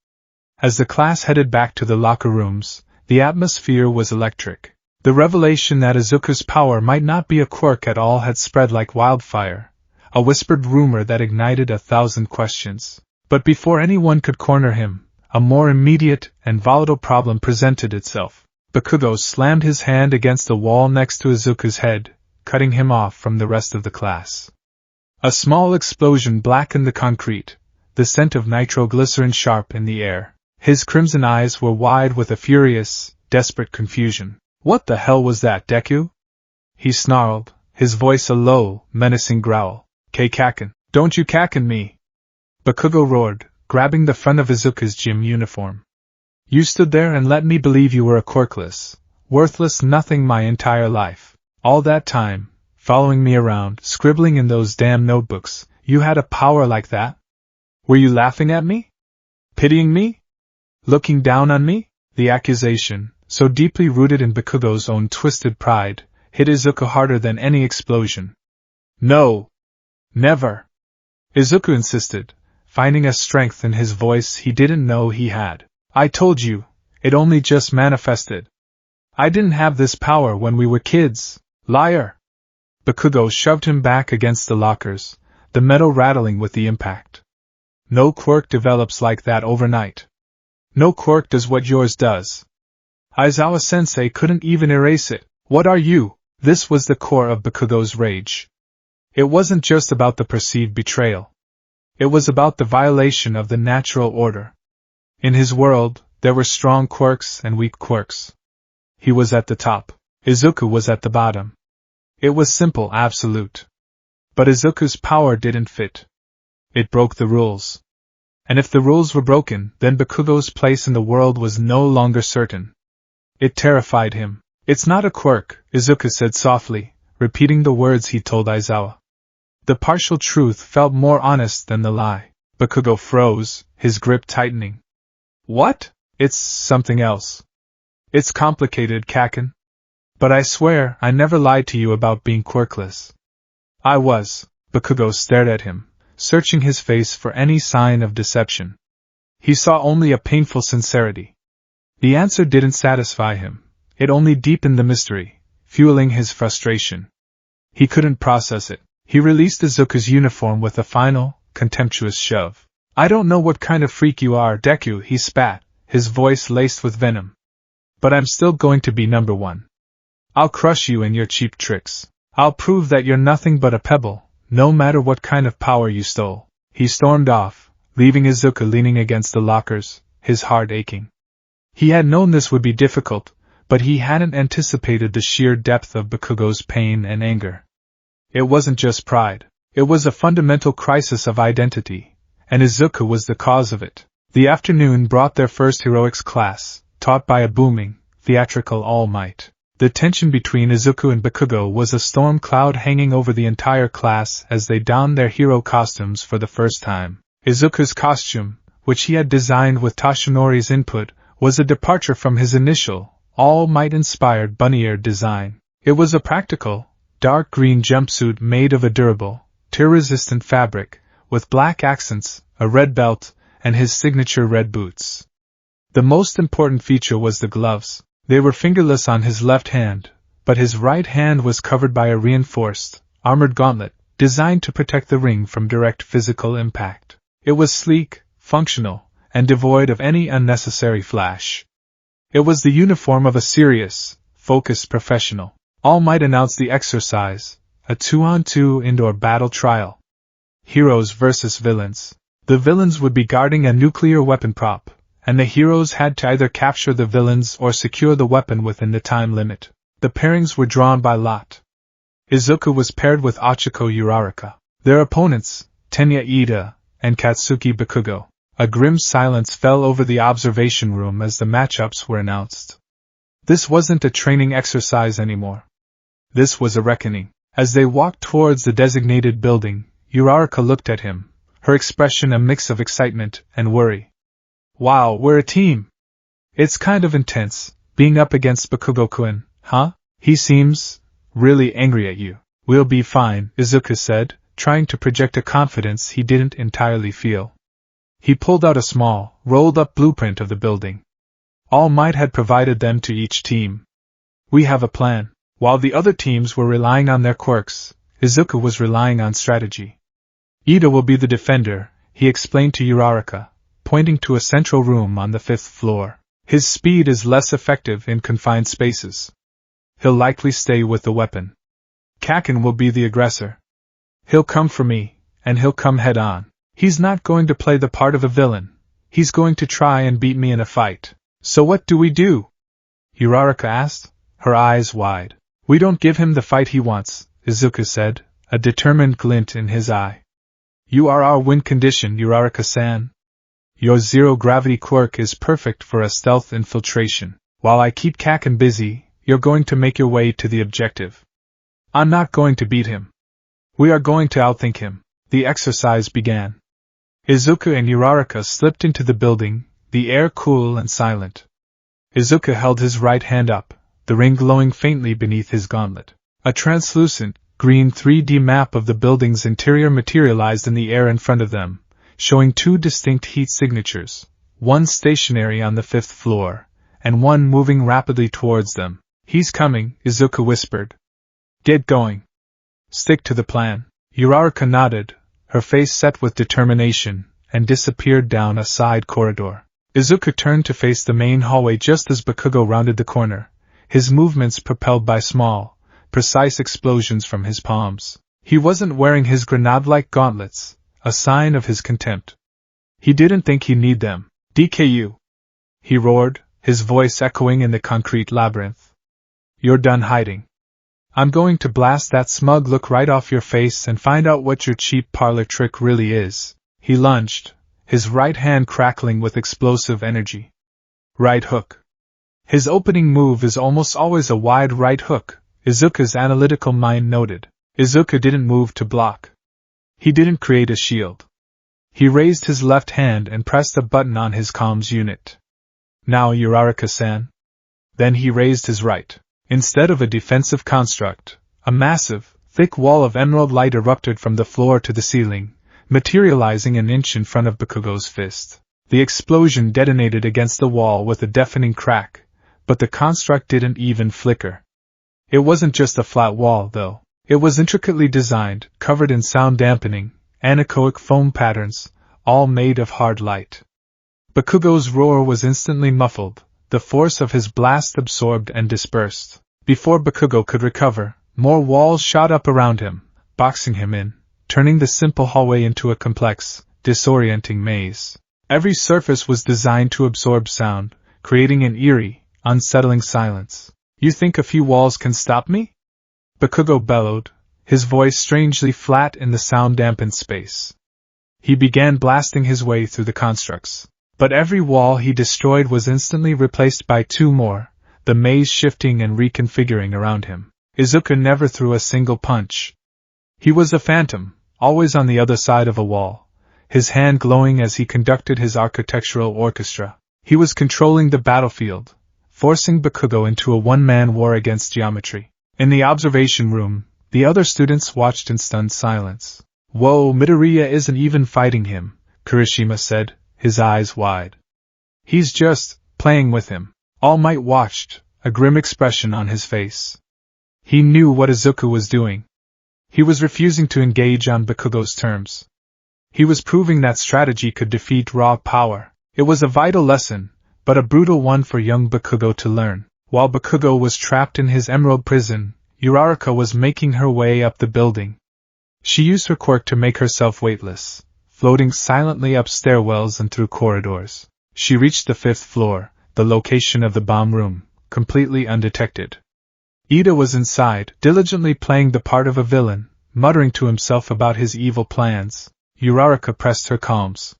As the class headed back to the locker rooms, the atmosphere was electric. The revelation that Izuku's power might not be a quirk at all had spread like wildfire, a whispered rumor that ignited 1,000 questions. But before anyone could corner him, a more immediate and volatile problem presented itself. Bakugo slammed his hand against the wall next to Izuku's head, cutting him off from the rest of the class. A small explosion blackened the concrete, the scent of nitroglycerin sharp in the air. His crimson eyes were wide with a furious, desperate confusion. What the hell was that, Deku? He snarled, his voice a low, menacing growl. Kaken, don't you kaken me! Bakugo roared, grabbing the front of Izuku's gym uniform. You stood there and let me believe you were a quirkless, worthless nothing my entire life. All that time, following me around, scribbling in those damn notebooks, you had a power like that? Were you laughing at me? Pitying me? Looking down on me? The accusation, so deeply rooted in Bakugo's own twisted pride, hit Izuku harder than any explosion. No! Never! Izuku insisted, finding a strength in his voice he didn't know he had. I told you, it only just manifested. I didn't have this power when we were kids. Liar! Bakugo shoved him back against the lockers, the metal rattling with the impact. No quirk develops like that overnight. No quirk does what yours does. Aizawa-sensei couldn't even erase it. What are you? This was the core of Bakugo's rage. It wasn't just about the perceived betrayal. It was about the violation of the natural order. In his world, there were strong quirks and weak quirks. He was at the top. Izuku was at the bottom. It was simple, absolute. But Izuku's power didn't fit. It broke the rules. And if the rules were broken, then Bakugo's place in the world was no longer certain. It terrified him. It's not a quirk, Izuku said softly, repeating the words he told Aizawa. The partial truth felt more honest than the lie. Bakugo froze, his grip tightening. What? It's something else. It's complicated, Kaken. But I swear I never lied to you about being quirkless. I was. Bakugo stared at him, searching his face for any sign of deception. He saw only a painful sincerity. The answer didn't satisfy him. It only deepened the mystery, fueling his frustration. He couldn't process it. He released Izuku's uniform with a final, contemptuous shove. I don't know what kind of freak you are, Deku, he spat, his voice laced with venom. But I'm still going to be number one. I'll crush you and your cheap tricks. I'll prove that you're nothing but a pebble, no matter what kind of power you stole. He stormed off, leaving Izuku leaning against the lockers, his heart aching. He had known this would be difficult, but he hadn't anticipated the sheer depth of Bakugo's pain and anger. It wasn't just pride. It was a fundamental crisis of identity, and Izuku was the cause of it. The afternoon brought their first heroics class, taught by a booming, theatrical All Might. The tension between Izuku and Bakugo was a storm cloud hanging over the entire class as they donned their hero costumes for the first time. Izuku's costume, which he had designed with Toshinori's input, was a departure from his initial, All Might-inspired bunny-eared design. It was a practical, dark green jumpsuit made of a durable, tear-resistant fabric, with black accents, a red belt, and his signature red boots. The most important feature was the gloves. They were fingerless on his left hand, but his right hand was covered by a reinforced, armored gauntlet, designed to protect the ring from direct physical impact. It was sleek, functional, and devoid of any unnecessary flash. It was the uniform of a serious, focused professional. All Might announced the exercise, a 2-on-2 indoor battle trial. Heroes versus villains. The villains would be guarding a nuclear weapon prop, and the heroes had to either capture the villains or secure the weapon within the time limit. The pairings were drawn by lot. Izuku was paired with Ochiko Uraraka. Their opponents, Tenya Ida and Katsuki Bakugo. A grim silence fell over the observation room as the matchups were announced. This wasn't a training exercise anymore. This was a reckoning. As they walked towards the designated building, Uraraka looked at him, her expression a mix of excitement and worry. Wow, we're a team! It's kind of intense, being up against Bakugo-kun, huh? He seems really angry at you. We'll be fine, Izuku said, trying to project a confidence he didn't entirely feel. He pulled out a small, rolled-up blueprint of the building. All Might had provided them to each team. We have a plan. While the other teams were relying on their quirks, Izuku was relying on strategy. Ida will be the defender, he explained to Uraraka, pointing to a central room on the 5th floor. His speed is less effective in confined spaces. He'll likely stay with the weapon. Kaken will be the aggressor. He'll come for me, and he'll come head-on. He's not going to play the part of a villain. He's going to try and beat me in a fight. So what do we do? Uraraka asked, her eyes wide. We don't give him the fight he wants, Izuku said, a determined glint in his eye. You are our win condition, Uraraka-san. Your zero-gravity quirk is perfect for a stealth infiltration. While I keep Kaken busy, you're going to make your way to the objective. I'm not going to beat him. We are going to outthink him. The exercise began. Izuku and Uraraka slipped into the building, the air cool and silent. Izuku held his right hand up, the ring glowing faintly beneath his gauntlet. A translucent, green 3D map of the building's interior materialized in the air in front of them, showing two distinct heat signatures, one stationary on the 5th floor, and one moving rapidly towards them. He's coming, Izuku whispered. Get going. Stick to the plan. Uraraka nodded, her face set with determination, and disappeared down a side corridor. Izuku turned to face the main hallway just as Bakugo rounded the corner, his movements propelled by small, precise explosions from his palms. He wasn't wearing his grenade-like gauntlets, a sign of his contempt. He didn't think he'd need them. DKU! He roared, his voice echoing in the concrete labyrinth. You're done hiding. I'm going to blast that smug look right off your face and find out what your cheap parlor trick really is. He lunged, his right hand crackling with explosive energy. Right hook. His opening move is almost always a wide right hook, Izuku's analytical mind noted. Izuku didn't move to block. He didn't create a shield. He raised his left hand and pressed a button on his comms unit. Now Uraraka-san. Then he raised his right. Instead of a defensive construct, a massive, thick wall of emerald light erupted from the floor to the ceiling, materializing an inch in front of Bakugo's fist. The explosion detonated against the wall with a deafening crack, but the construct didn't even flicker. It wasn't just a flat wall, though. It was intricately designed, covered in sound-dampening, anechoic foam patterns, all made of hard light. Bakugo's roar was instantly muffled, the force of his blast absorbed and dispersed. Before Bakugo could recover, more walls shot up around him, boxing him in, turning the simple hallway into a complex, disorienting maze. Every surface was designed to absorb sound, creating an eerie, unsettling silence. You think a few walls can stop me? Bakugo bellowed, his voice strangely flat in the sound-dampened space. He began blasting his way through the constructs. But every wall he destroyed was instantly replaced by two more, the maze shifting and reconfiguring around him. Izuku never threw a single punch. He was a phantom, always on the other side of a wall, his hand glowing as he conducted his architectural orchestra. He was controlling the battlefield, forcing Bakugo into a one-man war against geometry. In the observation room, the other students watched in stunned silence. Whoa, Midoriya isn't even fighting him, Kirishima said, his eyes wide. He's just playing with him. All Might watched, a grim expression on his face. He knew what Izuku was doing. He was refusing to engage on Bakugo's terms. He was proving that strategy could defeat raw power. It was a vital lesson, but a brutal one for young Bakugo to learn. While Bakugo was trapped in his emerald prison, Uraraka was making her way up the building. She used her quirk to make herself weightless, floating silently up stairwells and through corridors. She reached the 5th floor, the location of the bomb room, completely undetected. Ida was inside, diligently playing the part of a villain, muttering to himself about his evil plans. Uraraka pressed her calms.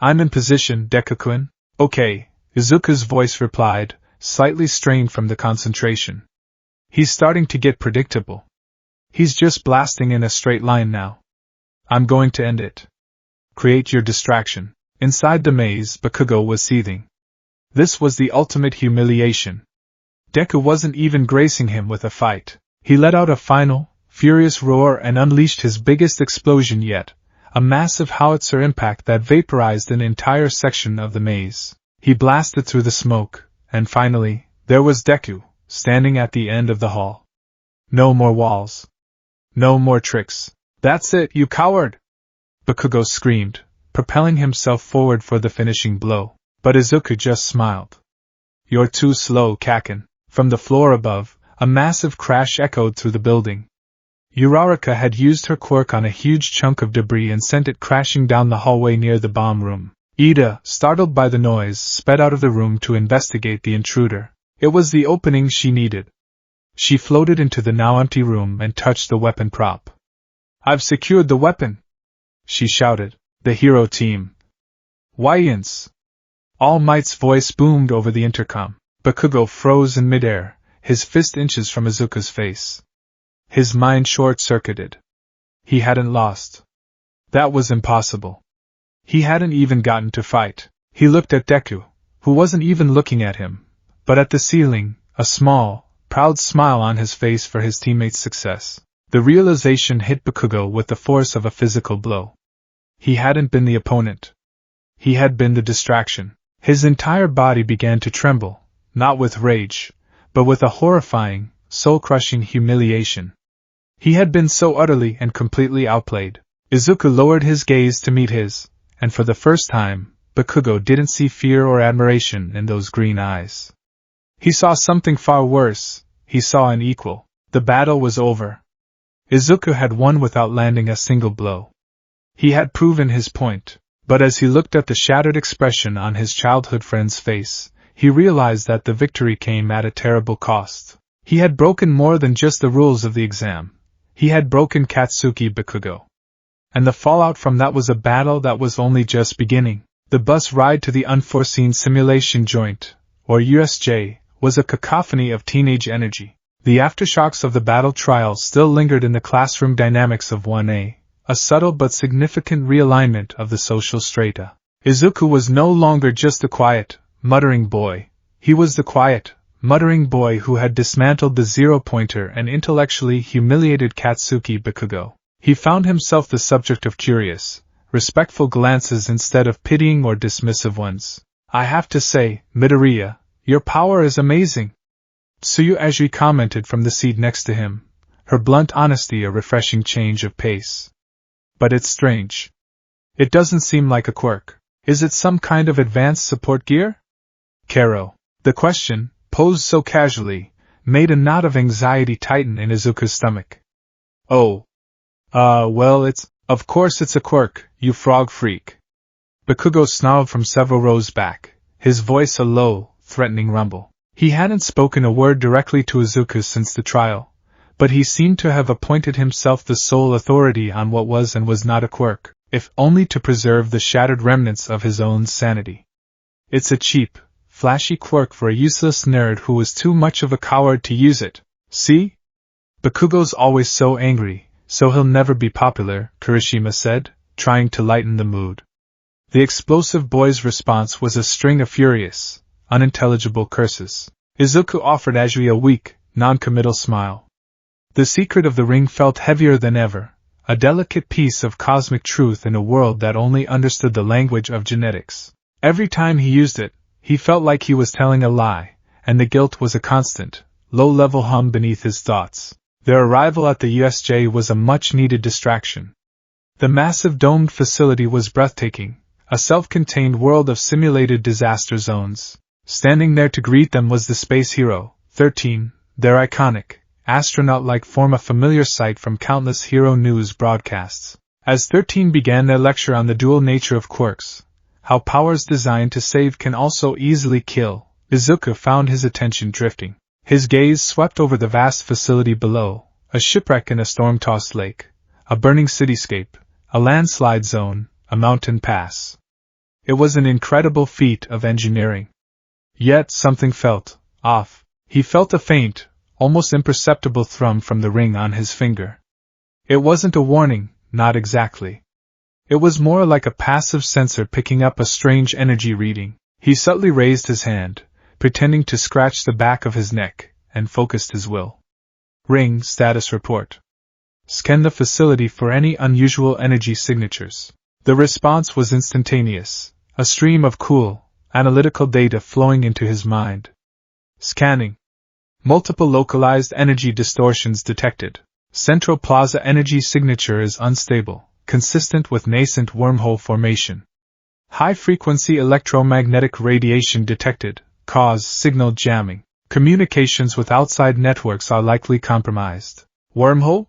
I'm in position, Deku-kun. Okay, Izuku's voice replied, slightly strained from the concentration. He's starting to get predictable. He's just blasting in a straight line now. I'm going to end it. Create your distraction. Inside the maze, Bakugo was seething. This was the ultimate humiliation. Deku wasn't even gracing him with a fight. He let out a final, furious roar and unleashed his biggest explosion yet, a massive howitzer impact that vaporized an entire section of the maze. He blasted through the smoke, and finally, there was Deku, standing at the end of the hall. No more walls. No more tricks. That's it, you coward! Bakugo screamed, propelling himself forward for the finishing blow. But Izuku just smiled. You're too slow, Kaken. From the floor above, a massive crash echoed through the building. Uraraka had used her quirk on a huge chunk of debris and sent it crashing down the hallway near the bomb room. Ida, startled by the noise, sped out of the room to investigate the intruder. It was the opening she needed. She floated into the now empty room and touched the weapon prop. I've secured the weapon! She shouted. The hero team. Why-ins! All Might's voice boomed over the intercom. Bakugo froze in midair, his fist inches from Izuku's face. His mind short-circuited. He hadn't lost. That was impossible. He hadn't even gotten to fight. He looked at Deku, who wasn't even looking at him, but at the ceiling, a small, proud smile on his face for his teammate's success. The realization hit Bakugo with the force of a physical blow. He hadn't been the opponent. He had been the distraction. His entire body began to tremble, not with rage, but with a horrifying, soul-crushing humiliation. He had been so utterly and completely outplayed. Izuku lowered his gaze to meet his, and for the first time, Bakugo didn't see fear or admiration in those green eyes. He saw something far worse. He saw an equal. The battle was over. Izuku had won without landing a single blow. He had proven his point, but as he looked at the shattered expression on his childhood friend's face, he realized that the victory came at a terrible cost. He had broken more than just the rules of the exam. He had broken Katsuki Bakugo. And the fallout from that was a battle that was only just beginning. The bus ride to the unforeseen simulation joint, or USJ, was a cacophony of teenage energy. The aftershocks of the battle trial still lingered in the classroom dynamics of 1A, a subtle but significant realignment of the social strata. Izuku was no longer just the quiet, muttering boy. He was the quiet, muttering boy who had dismantled the zero-pointer and intellectually humiliated Katsuki Bakugo. He found himself the subject of curious, respectful glances instead of pitying or dismissive ones. I have to say, Midoriya, your power is amazing. Tsuyu Aji commented from the seat next to him, her blunt honesty a refreshing change of pace. But it's strange. It doesn't seem like a quirk. Is it some kind of advanced support gear? Kero. The question, posed so casually, made a knot of anxiety tighten in Izuku's stomach. Oh. Well, of course it's a quirk, you frog freak. Bakugo snarled from several rows back, his voice a low, threatening rumble. He hadn't spoken a word directly to Izuku since the trial, but he seemed to have appointed himself the sole authority on what was and was not a quirk, if only to preserve the shattered remnants of his own sanity. It's a cheap, flashy quirk for a useless nerd who was too much of a coward to use it. See? Bakugo's always so angry, so he'll never be popular, Kirishima said, trying to lighten the mood. The explosive boy's response was a string of furious, unintelligible curses. Izuku offered Aji a weak, non-committal smile. The secret of the ring felt heavier than ever, a delicate piece of cosmic truth in a world that only understood the language of genetics. Every time he used it, he felt like he was telling a lie, and the guilt was a constant, low-level hum beneath his thoughts. Their arrival at the USJ was a much-needed distraction. The massive domed facility was breathtaking, a self-contained world of simulated disaster zones. Standing there to greet them was the space hero, 13, their iconic, astronaut-like form, a familiar sight from countless hero news broadcasts. As 13 began their lecture on the dual nature of quirks, how powers designed to save can also easily kill, Izuku found his attention drifting. His gaze swept over the vast facility below, a shipwreck in a storm-tossed lake, a burning cityscape, a landslide zone, a mountain pass. It was an incredible feat of engineering. Yet something felt off. He felt a faint, almost imperceptible thrum from the ring on his finger. It wasn't a warning, not exactly. It was more like a passive sensor picking up a strange energy reading. He subtly raised his hand, pretending to scratch the back of his neck, and focused his will. Ring status report. Scan the facility for any unusual energy signatures. The response was instantaneous, a stream of cool, analytical data flowing into his mind. Scanning. Multiple localized energy distortions detected. Central Plaza energy signature is unstable, consistent with nascent wormhole formation. High-frequency electromagnetic radiation detected, cause signal jamming. Communications with outside networks are likely compromised. Wormhole?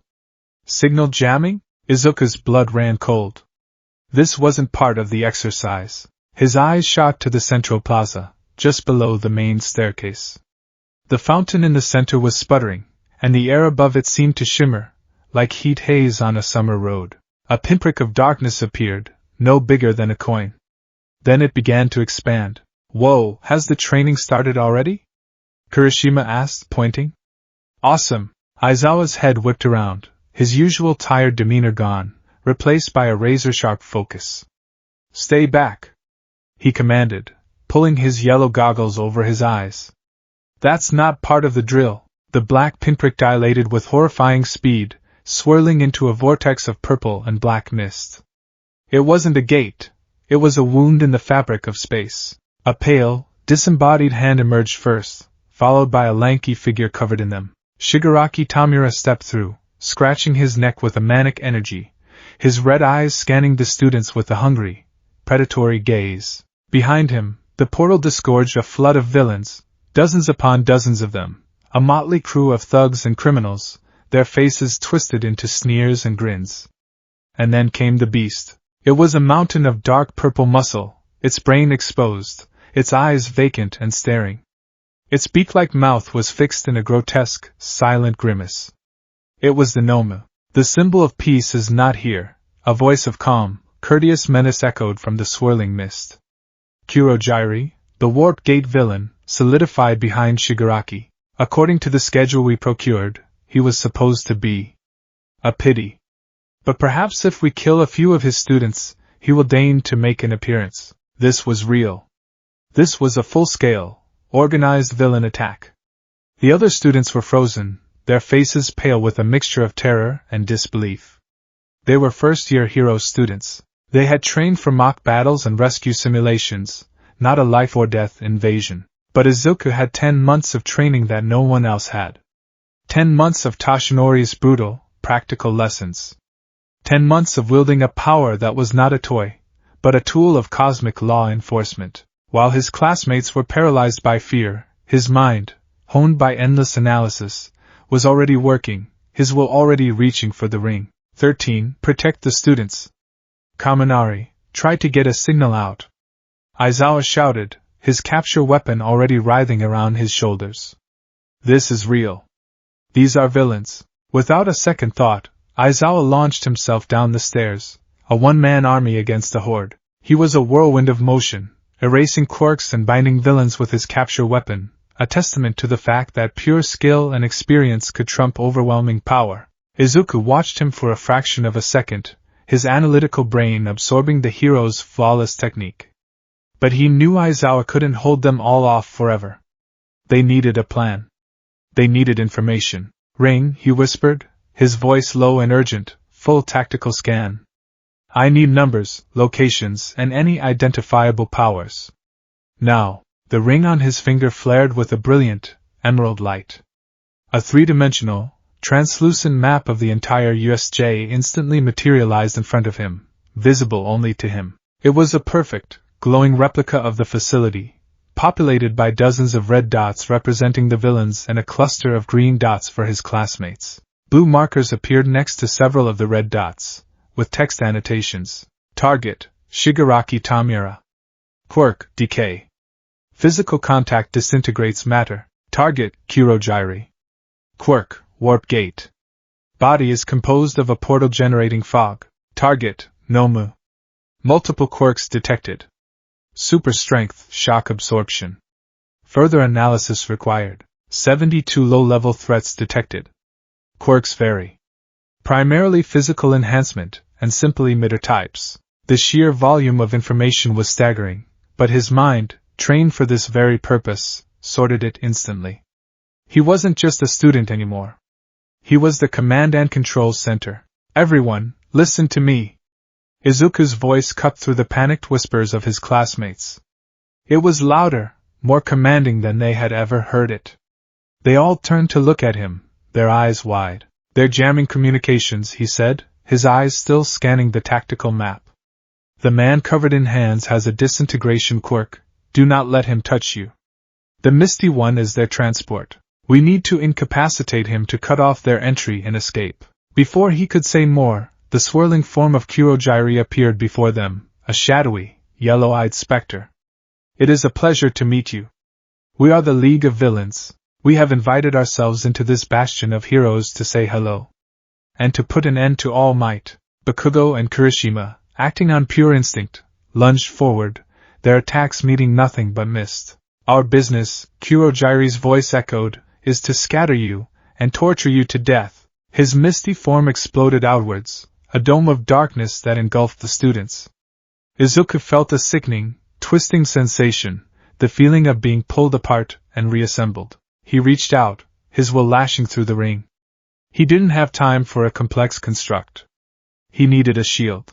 Signal jamming? Izuku's blood ran cold. This wasn't part of the exercise. His eyes shot to the Central Plaza, just below the main staircase. The fountain in the center was sputtering, and the air above it seemed to shimmer, like heat haze on a summer road. A pinprick of darkness appeared, no bigger than a coin. Then it began to expand. Whoa, has the training started already? Kirishima asked, pointing. Awesome, Aizawa's head whipped around, his usual tired demeanor gone, replaced by a razor-sharp focus. "Stay back," he commanded, pulling his yellow goggles over his eyes. "That's not part of the drill." The black pinprick dilated with horrifying speed, swirling into a vortex of purple and black mist. It wasn't a gate, it was a wound in the fabric of space. A pale, disembodied hand emerged first, followed by a lanky figure covered in them. Shigaraki Tamura stepped through, scratching his neck with a manic energy, his red eyes scanning the students with a hungry, predatory gaze. Behind him, the portal disgorged a flood of villains, dozens upon dozens of them, a motley crew of thugs and criminals, their faces twisted into sneers and grins. And then came the beast. It was a mountain of dark purple muscle, its brain exposed, its eyes vacant and staring. Its beak-like mouth was fixed in a grotesque, silent grimace. It was the Nomu. "The symbol of peace is not here," a voice of calm, courteous menace echoed from the swirling mist. Kurojairi, the warped gate villain, solidified behind Shigaraki. According to the schedule we procured, he was supposed to be. A pity. But perhaps if we kill a few of his students, he will deign to make an appearance. This was real. This was a full-scale, organized villain attack. The other students were frozen, their faces pale with a mixture of terror and disbelief. They were first-year hero students. They had trained for mock battles and rescue simulations, not a life-or-death invasion. But Izuku had 10 months of training that no one else had. 10 months of Toshinori's brutal, practical lessons. 10 months of wielding a power that was not a toy, but a tool of cosmic law enforcement. While his classmates were paralyzed by fear, his mind, honed by endless analysis, was already working, his will already reaching for the ring. 13. Protect the students. Kaminari, try to get a signal out. Aizawa shouted, his capture weapon already writhing around his shoulders. This is real. These are villains. Without a second thought, Aizawa launched himself down the stairs, a one-man army against a horde. He was a whirlwind of motion, erasing quirks and binding villains with his capture weapon, a testament to the fact that pure skill and experience could trump overwhelming power. Izuku watched him for a fraction of a second, his analytical brain absorbing the hero's flawless technique. But he knew Aizawa couldn't hold them all off forever. They needed a plan. They needed information. "Ring," he whispered, his voice low and urgent, full tactical scan. "I need numbers, locations, and any identifiable powers. Now." The ring on his finger flared with a brilliant, emerald light. A three-dimensional, translucent map of the entire USJ instantly materialized in front of him, visible only to him. It was a perfect, glowing replica of the facility, populated by dozens of red dots representing the villains and a cluster of green dots for his classmates. Blue markers appeared next to several of the red dots, with text annotations. Target, Shigaraki Tamura. Quirk, decay. Physical contact disintegrates matter. Target, Kurojairi. Quirk, warp gate. Body is composed of a portal-generating fog. Target, Nomu. Multiple quirks detected. Super strength, shock absorption. Further analysis required. 72 low-level threats detected. Quirks vary. Primarily physical enhancement, and simple emitter types. The sheer volume of information was staggering, but his mind, trained for this very purpose, sorted it instantly. He wasn't just a student anymore. He was the command and control center. "Everyone, listen to me." Izuku's voice cut through the panicked whispers of his classmates. It was louder, more commanding than they had ever heard it. They all turned to look at him, their eyes wide. "They're jamming communications," he said, his eyes still scanning the tactical map. "The man covered in hands has a disintegration quirk. Do not let him touch you. The Misty One is their transport. We need to incapacitate him to cut off their entry and escape." Before he could say more, the swirling form of Kurojairi appeared before them, a shadowy, yellow-eyed specter. "It is a pleasure to meet you. We are the League of Villains. We have invited ourselves into this bastion of heroes to say hello. And to put an end to all might." Bakugo and Kirishima, acting on pure instinct, lunged forward, their attacks meeting nothing but mist. "Our business," Kurojairi's voice echoed, "is to scatter you, and torture you to death. His misty form exploded outwards, a dome of darkness that engulfed the students. Izuku felt a sickening, twisting sensation, the feeling of being pulled apart and reassembled. He reached out, his will lashing through the ring. He didn't have time for a complex construct. He needed a shield.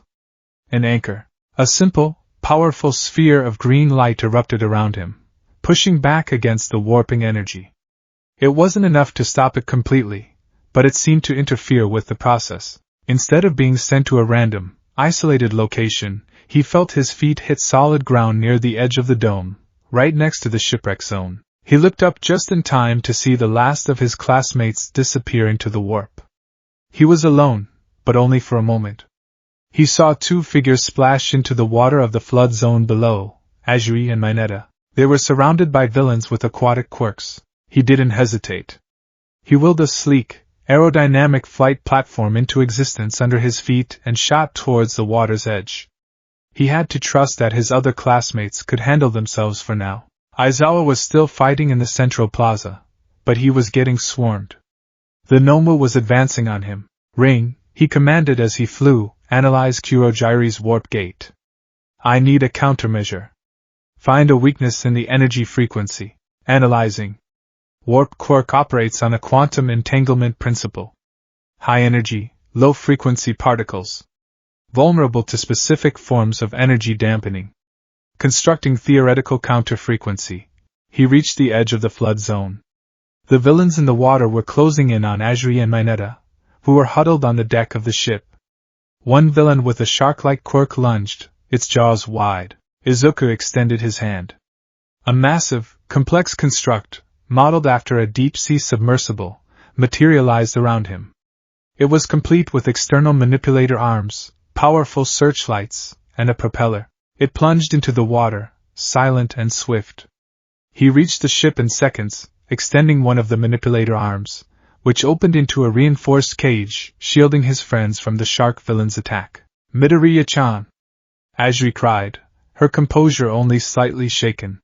An anchor. A simple, powerful sphere of green light erupted around him, pushing back against the warping energy. It wasn't enough to stop it completely, but it seemed to interfere with the process. Instead of being sent to a random, isolated location, he felt his feet hit solid ground near the edge of the dome, right next to the shipwreck zone. He looked up just in time to see the last of his classmates disappear into the warp. He was alone, but only for a moment. He saw two figures splash into the water of the flood zone below, Azuri and Mineta. They were surrounded by villains with aquatic quirks. He didn't hesitate. He willed a sleek, aerodynamic flight platform into existence under his feet and shot towards the water's edge. He had to trust that his other classmates could handle themselves for now. Aizawa was still fighting in the central plaza, but he was getting swarmed. The Nomu was advancing on him. Ring, he commanded as he flew, analyze Kurogyri's warp gate. I need a countermeasure. Find a weakness in the energy frequency. Analyzing. Warp quirk operates on a quantum entanglement principle. High energy, low frequency particles. Vulnerable to specific forms of energy dampening. Constructing theoretical counter-frequency. He reached the edge of the flood zone. The villains in the water were closing in on Azuri and Mineta, who were huddled on the deck of the ship. One villain with a shark-like quirk lunged, its jaws wide. Izuku extended his hand. A massive, complex construct, modeled after a deep-sea submersible, materialized around him. It was complete with external manipulator arms, powerful searchlights, and a propeller. It plunged into the water, silent and swift. He reached the ship in seconds, extending one of the manipulator arms, which opened into a reinforced cage, shielding his friends from the shark villain's attack. Midoriya-chan! Azuri cried, her composure only slightly shaken.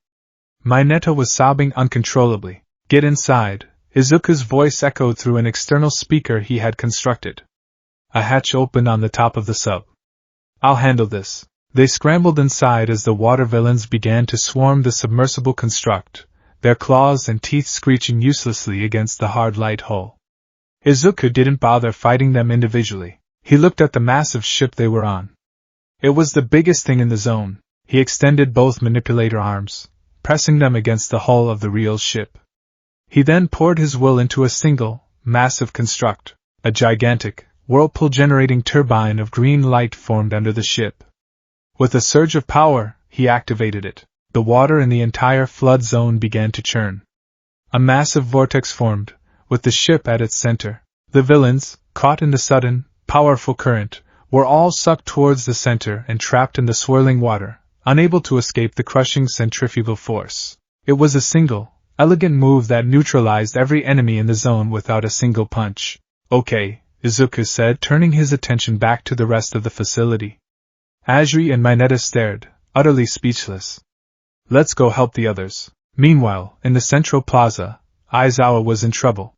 Mineta was sobbing uncontrollably. Get inside, Izuku's voice echoed through an external speaker he had constructed. A hatch opened on the top of the sub. I'll handle this. They scrambled inside as the water villains began to swarm the submersible construct, their claws and teeth screeching uselessly against the hard light hull. Izuku didn't bother fighting them individually. He looked at the massive ship they were on. It was the biggest thing in the zone. He extended both manipulator arms, pressing them against the hull of the real ship. He then poured his will into a single, massive construct. A gigantic, whirlpool-generating turbine of green light formed under the ship. With a surge of power, he activated it. The water in the entire flood zone began to churn. A massive vortex formed, with the ship at its center. The villains, caught in the sudden, powerful current, were all sucked towards the center and trapped in the swirling water, unable to escape the crushing centrifugal force. It was a single, elegant move that neutralized every enemy in the zone without a single punch. Okay, Izuku said, turning his attention back to the rest of the facility. Azuri and Mineta stared, utterly speechless. Let's go help the others. Meanwhile, in the central plaza, Aizawa was in trouble.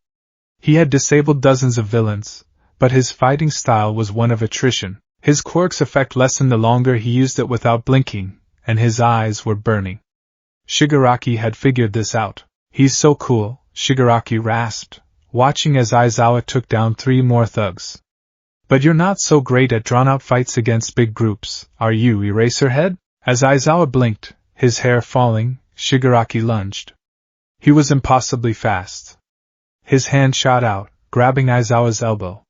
He had disabled dozens of villains, but his fighting style was one of attrition. His quirk's effect lessened the longer he used it without blinking, and his eyes were burning. Shigaraki had figured this out. He's so cool, Shigaraki rasped, watching as Aizawa took down 3 more thugs. But you're not so great at drawn-out fights against big groups, are you, Eraserhead? As Aizawa blinked, his hair falling, Shigaraki lunged. He was impossibly fast. His hand shot out, grabbing Aizawa's elbow.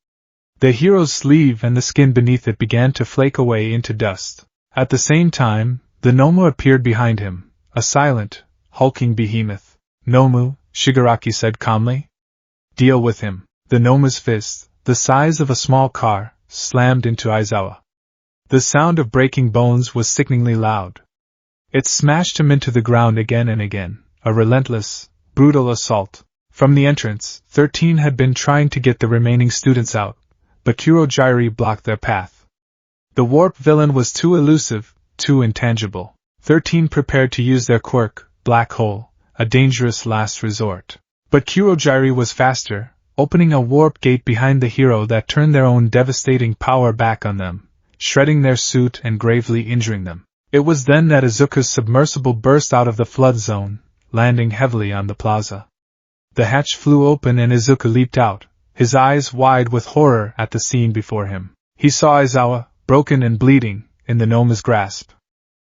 The hero's sleeve and the skin beneath it began to flake away into dust. At the same time, the Nomu appeared behind him, a silent, hulking behemoth. Nomu, Shigaraki said calmly. Deal with him. The Nomu's fist, the size of a small car, slammed into Aizawa. The sound of breaking bones was sickeningly loud. It smashed him into the ground again and again, a relentless, brutal assault. From the entrance, 13 had been trying to get the remaining students out, but Kurogyri blocked their path. The warp villain was too elusive, too intangible. 13 prepared to use their quirk, Black Hole, a dangerous last resort. But Kurogyri was faster, opening a warp gate behind the hero that turned their own devastating power back on them, shredding their suit and gravely injuring them. It was then that Izuku's submersible burst out of the flood zone, landing heavily on the plaza. The hatch flew open and Izuku leaped out, his eyes wide with horror at the scene before him. He saw Aizawa, broken and bleeding, in the Noma's grasp.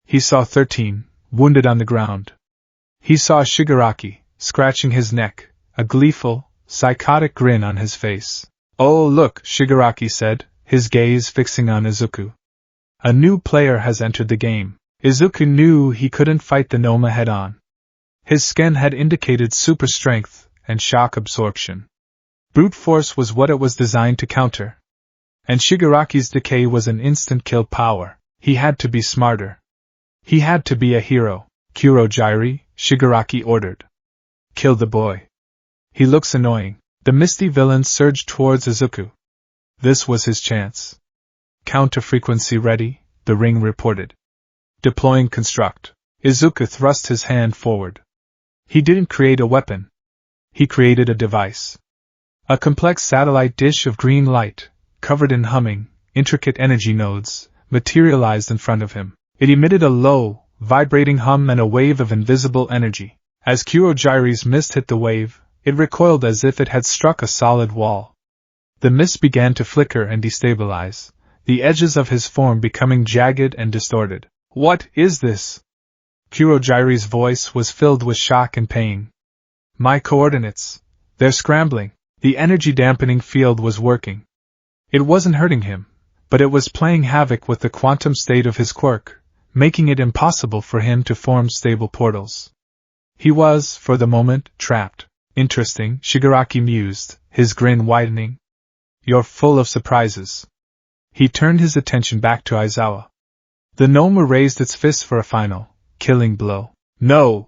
He saw 13, wounded on the ground. He saw Shigaraki, scratching his neck, a gleeful, psychotic grin on his face. "Oh look," Shigaraki said, his gaze fixing on Izuku. "A new player has entered the game." Izuku knew he couldn't fight the Noma head-on. His skin had indicated super strength and shock absorption. Brute force was what it was designed to counter. And Shigaraki's decay was an instant kill power. He had to be smarter. He had to be a hero. "Kurojairi," Shigaraki ordered. "Kill the boy. He looks annoying." The misty villain surged towards Izuku. This was his chance. "Counter frequency ready," the ring reported. "Deploying construct." Izuku thrust his hand forward. He didn't create a weapon. He created a device. A complex satellite dish of green light, covered in humming, intricate energy nodes, materialized in front of him. It emitted a low, vibrating hum and a wave of invisible energy. As Kurojairi's mist hit the wave, it recoiled as if it had struck a solid wall. The mist began to flicker and destabilize, the edges of his form becoming jagged and distorted. "What is this?" Kurojairi's voice was filled with shock and pain. "My coordinates. They're scrambling." The energy-dampening field was working. It wasn't hurting him, but it was playing havoc with the quantum state of his quirk, making it impossible for him to form stable portals. He was, for the moment, trapped. "Interesting," Shigaraki mused, his grin widening. "You're full of surprises." He turned his attention back to Aizawa. The Noma raised its fist for a final, killing blow. "No!"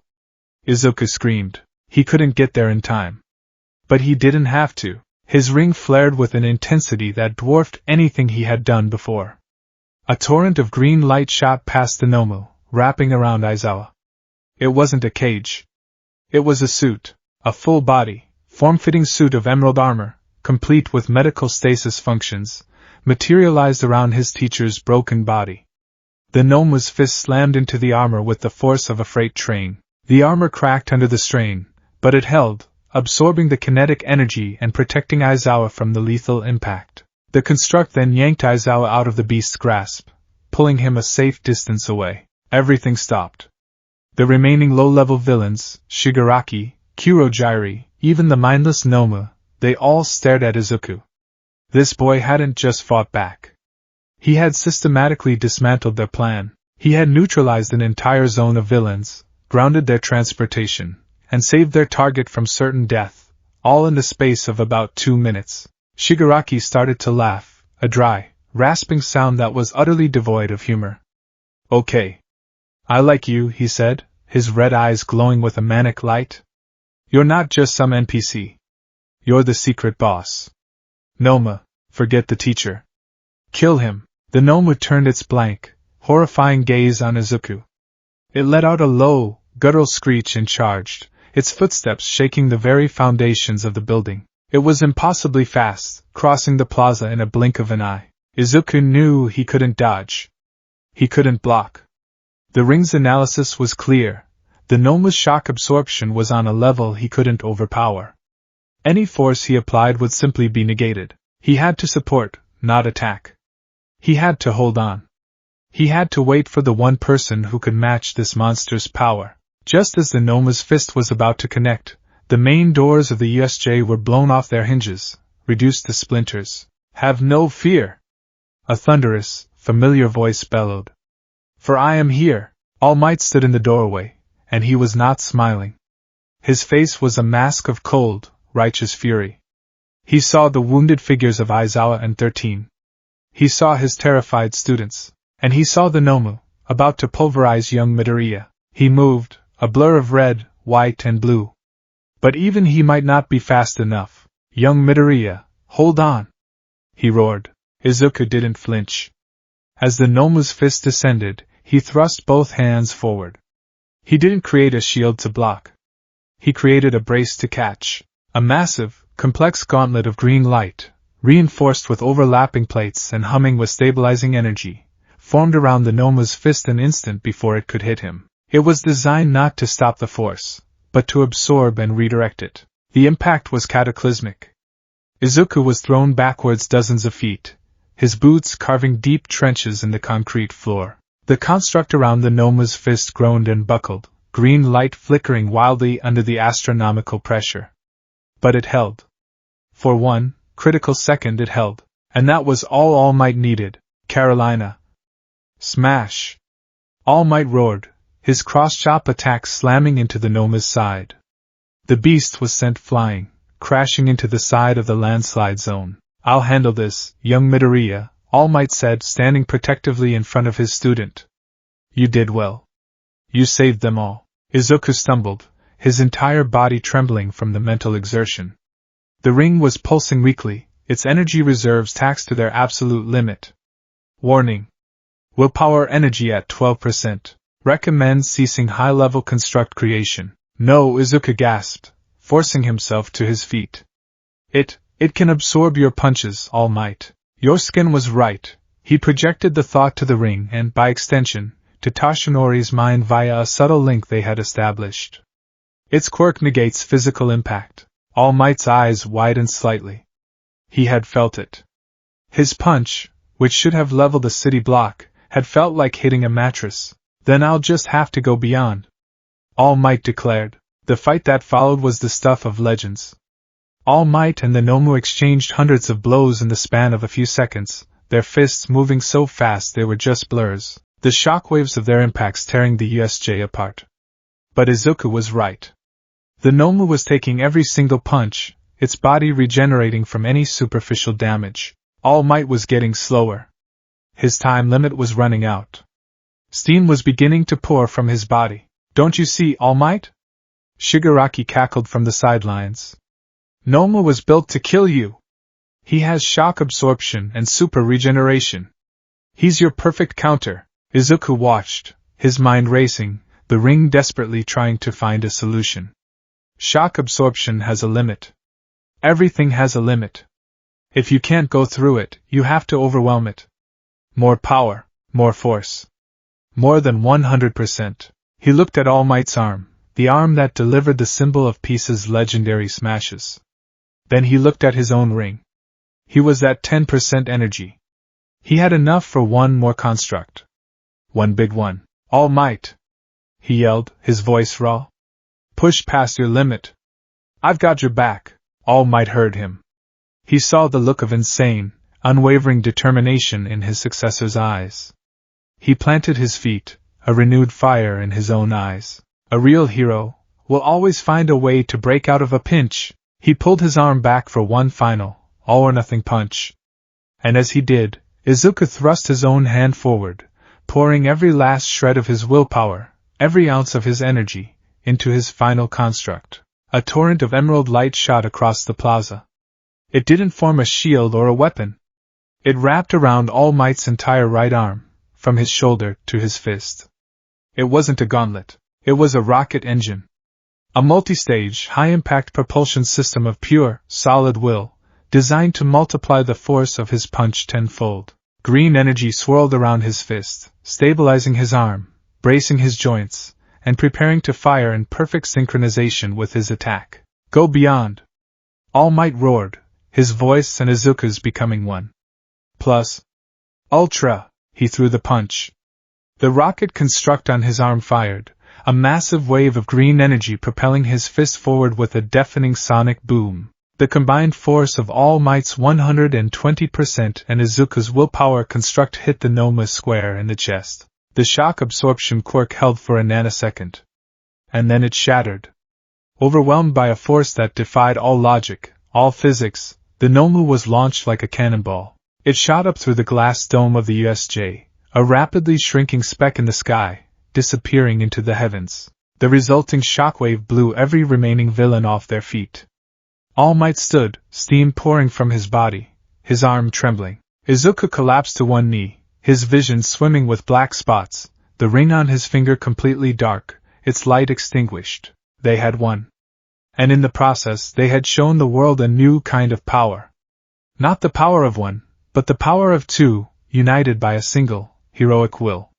Izuku screamed. He couldn't get there in time. But he didn't have to. His ring flared with an intensity that dwarfed anything he had done before. A torrent of green light shot past the Nomu, wrapping around Aizawa. It wasn't a cage. It was a suit, a full-body, form-fitting suit of emerald armor, complete with medical stasis functions, materialized around his teacher's broken body. The Noma's fist slammed into the armor with the force of a freight train. The armor cracked under the strain, but it held, absorbing the kinetic energy and protecting Aizawa from the lethal impact. The construct then yanked Aizawa out of the beast's grasp, pulling him a safe distance away. Everything stopped. The remaining low-level villains, Shigaraki, Kurojairi, even the mindless Noma, they all stared at Izuku. This boy hadn't just fought back. He had systematically dismantled their plan. He had neutralized an entire zone of villains, grounded their transportation, and saved their target from certain death, all in the space of about 2 minutes. Shigaraki started to laugh, a dry, rasping sound that was utterly devoid of humor. "Okay. I like you," he said, his red eyes glowing with a manic light. "You're not just some NPC. You're the secret boss. Noma, forget the teacher. Kill him." The Noma turned its blank, horrifying gaze on Izuku. It let out a low, guttural screech and charged, its footsteps shaking the very foundations of the building. It was impossibly fast, crossing the plaza in a blink of an eye. Izuku knew he couldn't dodge. He couldn't block. The ring's analysis was clear. The Noma's shock absorption was on a level he couldn't overpower. Any force he applied would simply be negated. He had to support, not attack. He had to hold on. He had to wait for the one person who could match this monster's power. Just as the Noma's fist was about to connect, the main doors of the USJ were blown off their hinges, reduced to splinters. "Have no fear!" A thunderous, familiar voice bellowed. "For I am here." All Might stood in the doorway, and he was not smiling. His face was a mask of cold, righteous fury. He saw the wounded figures of Aizawa and 13. He saw his terrified students, and he saw the Nomu, about to pulverize young Midoriya. He moved, a blur of red, white and blue. But even he might not be fast enough. "Young Midoriya, hold on!" he roared. Izuku didn't flinch. As the Nomu's fist descended, he thrust both hands forward. He didn't create a shield to block. He created a brace to catch. A massive, complex gauntlet of green light, reinforced with overlapping plates and humming with stabilizing energy, formed around the Noma's fist an instant before it could hit him. It was designed not to stop the force, but to absorb and redirect it. The impact was cataclysmic. Izuku was thrown backwards dozens of feet, his boots carving deep trenches in the concrete floor. The construct around the Noma's fist groaned and buckled, green light flickering wildly under the astronomical pressure. But it held. For one critical second it held, and that was all All Might needed. Carolina. Smash! All Might roared, his cross-chop attack slamming into the Noma's side. The beast was sent flying, crashing into the side of the landslide zone. I'll handle this, young Midoriya, All Might said, standing protectively in front of his student. You did well. You saved them all. Izuku stumbled, his entire body trembling from the mental exertion. The ring was pulsing weakly, its energy reserves taxed to their absolute limit. Warning. Willpower energy at 12%. Recommend ceasing high-level construct creation. No, Izuku gasped, forcing himself to his feet. It can absorb your punches, All Might. Your skin was right. He projected the thought to the ring and, by extension, to Toshinori's mind via a subtle link they had established. Its quirk negates physical impact. All Might's eyes widened slightly. He had felt it. His punch, which should have leveled a city block, had felt like hitting a mattress. Then I'll just have to go beyond. All Might declared. The fight that followed was the stuff of legends. All Might and the Nomu exchanged hundreds of blows in the span of a few seconds, their fists moving so fast they were just blurs, the shockwaves of their impacts tearing the USJ apart. But Izuku was right. The Nomu was taking every single punch, its body regenerating from any superficial damage. All Might was getting slower. His time limit was running out. Steam was beginning to pour from his body. Don't you see, All Might? Shigaraki cackled from the sidelines. Noma was built to kill you. He has shock absorption and super regeneration. He's your perfect counter. Izuku watched, his mind racing, the ring desperately trying to find a solution. Shock absorption has a limit. Everything has a limit. If you can't go through it, you have to overwhelm it. More power, more force. More than 100%. He looked at All Might's arm, the arm that delivered the symbol of peace's legendary smashes. Then he looked at his own ring. He was at 10% energy. He had enough for one more construct. One big one. All Might! He yelled, his voice raw. Push past your limit. I've got your back. All Might heard him. He saw the look of insane, unwavering determination in his successor's eyes. He planted his feet, a renewed fire in his own eyes. A real hero will always find a way to break out of a pinch. He pulled his arm back for one final, all-or-nothing punch. And as he did, Izuku thrust his own hand forward, pouring every last shred of his willpower, every ounce of his energy, into his final construct. A torrent of emerald light shot across the plaza. It didn't form a shield or a weapon. It wrapped around All Might's entire right arm, from his shoulder to his fist. It wasn't a gauntlet. It was a rocket engine. A multi-stage, high-impact propulsion system of pure, solid will, designed to multiply the force of his punch tenfold. Green energy swirled around his fist, stabilizing his arm, bracing his joints, and preparing to fire in perfect synchronization with his attack. Go beyond! All Might roared, his voice and Izuku's becoming one. Plus. Ultra! He threw the punch. The rocket construct on his arm fired, a massive wave of green energy propelling his fist forward with a deafening sonic boom. The combined force of All Might's 120% and Izuku's willpower construct hit the Noma square in the chest. The shock absorption quirk held for a nanosecond. And then it shattered. Overwhelmed by a force that defied all logic, all physics, the Nomu was launched like a cannonball. It shot up through the glass dome of the USJ, a rapidly shrinking speck in the sky, disappearing into the heavens. The resulting shockwave blew every remaining villain off their feet. All Might stood, steam pouring from his body, his arm trembling. Izuku collapsed to one knee, his vision swimming with black spots, the ring on his finger completely dark, its light extinguished. They had won. And in the process they had shown the world a new kind of power. Not the power of one, but the power of two, united by a single, heroic will.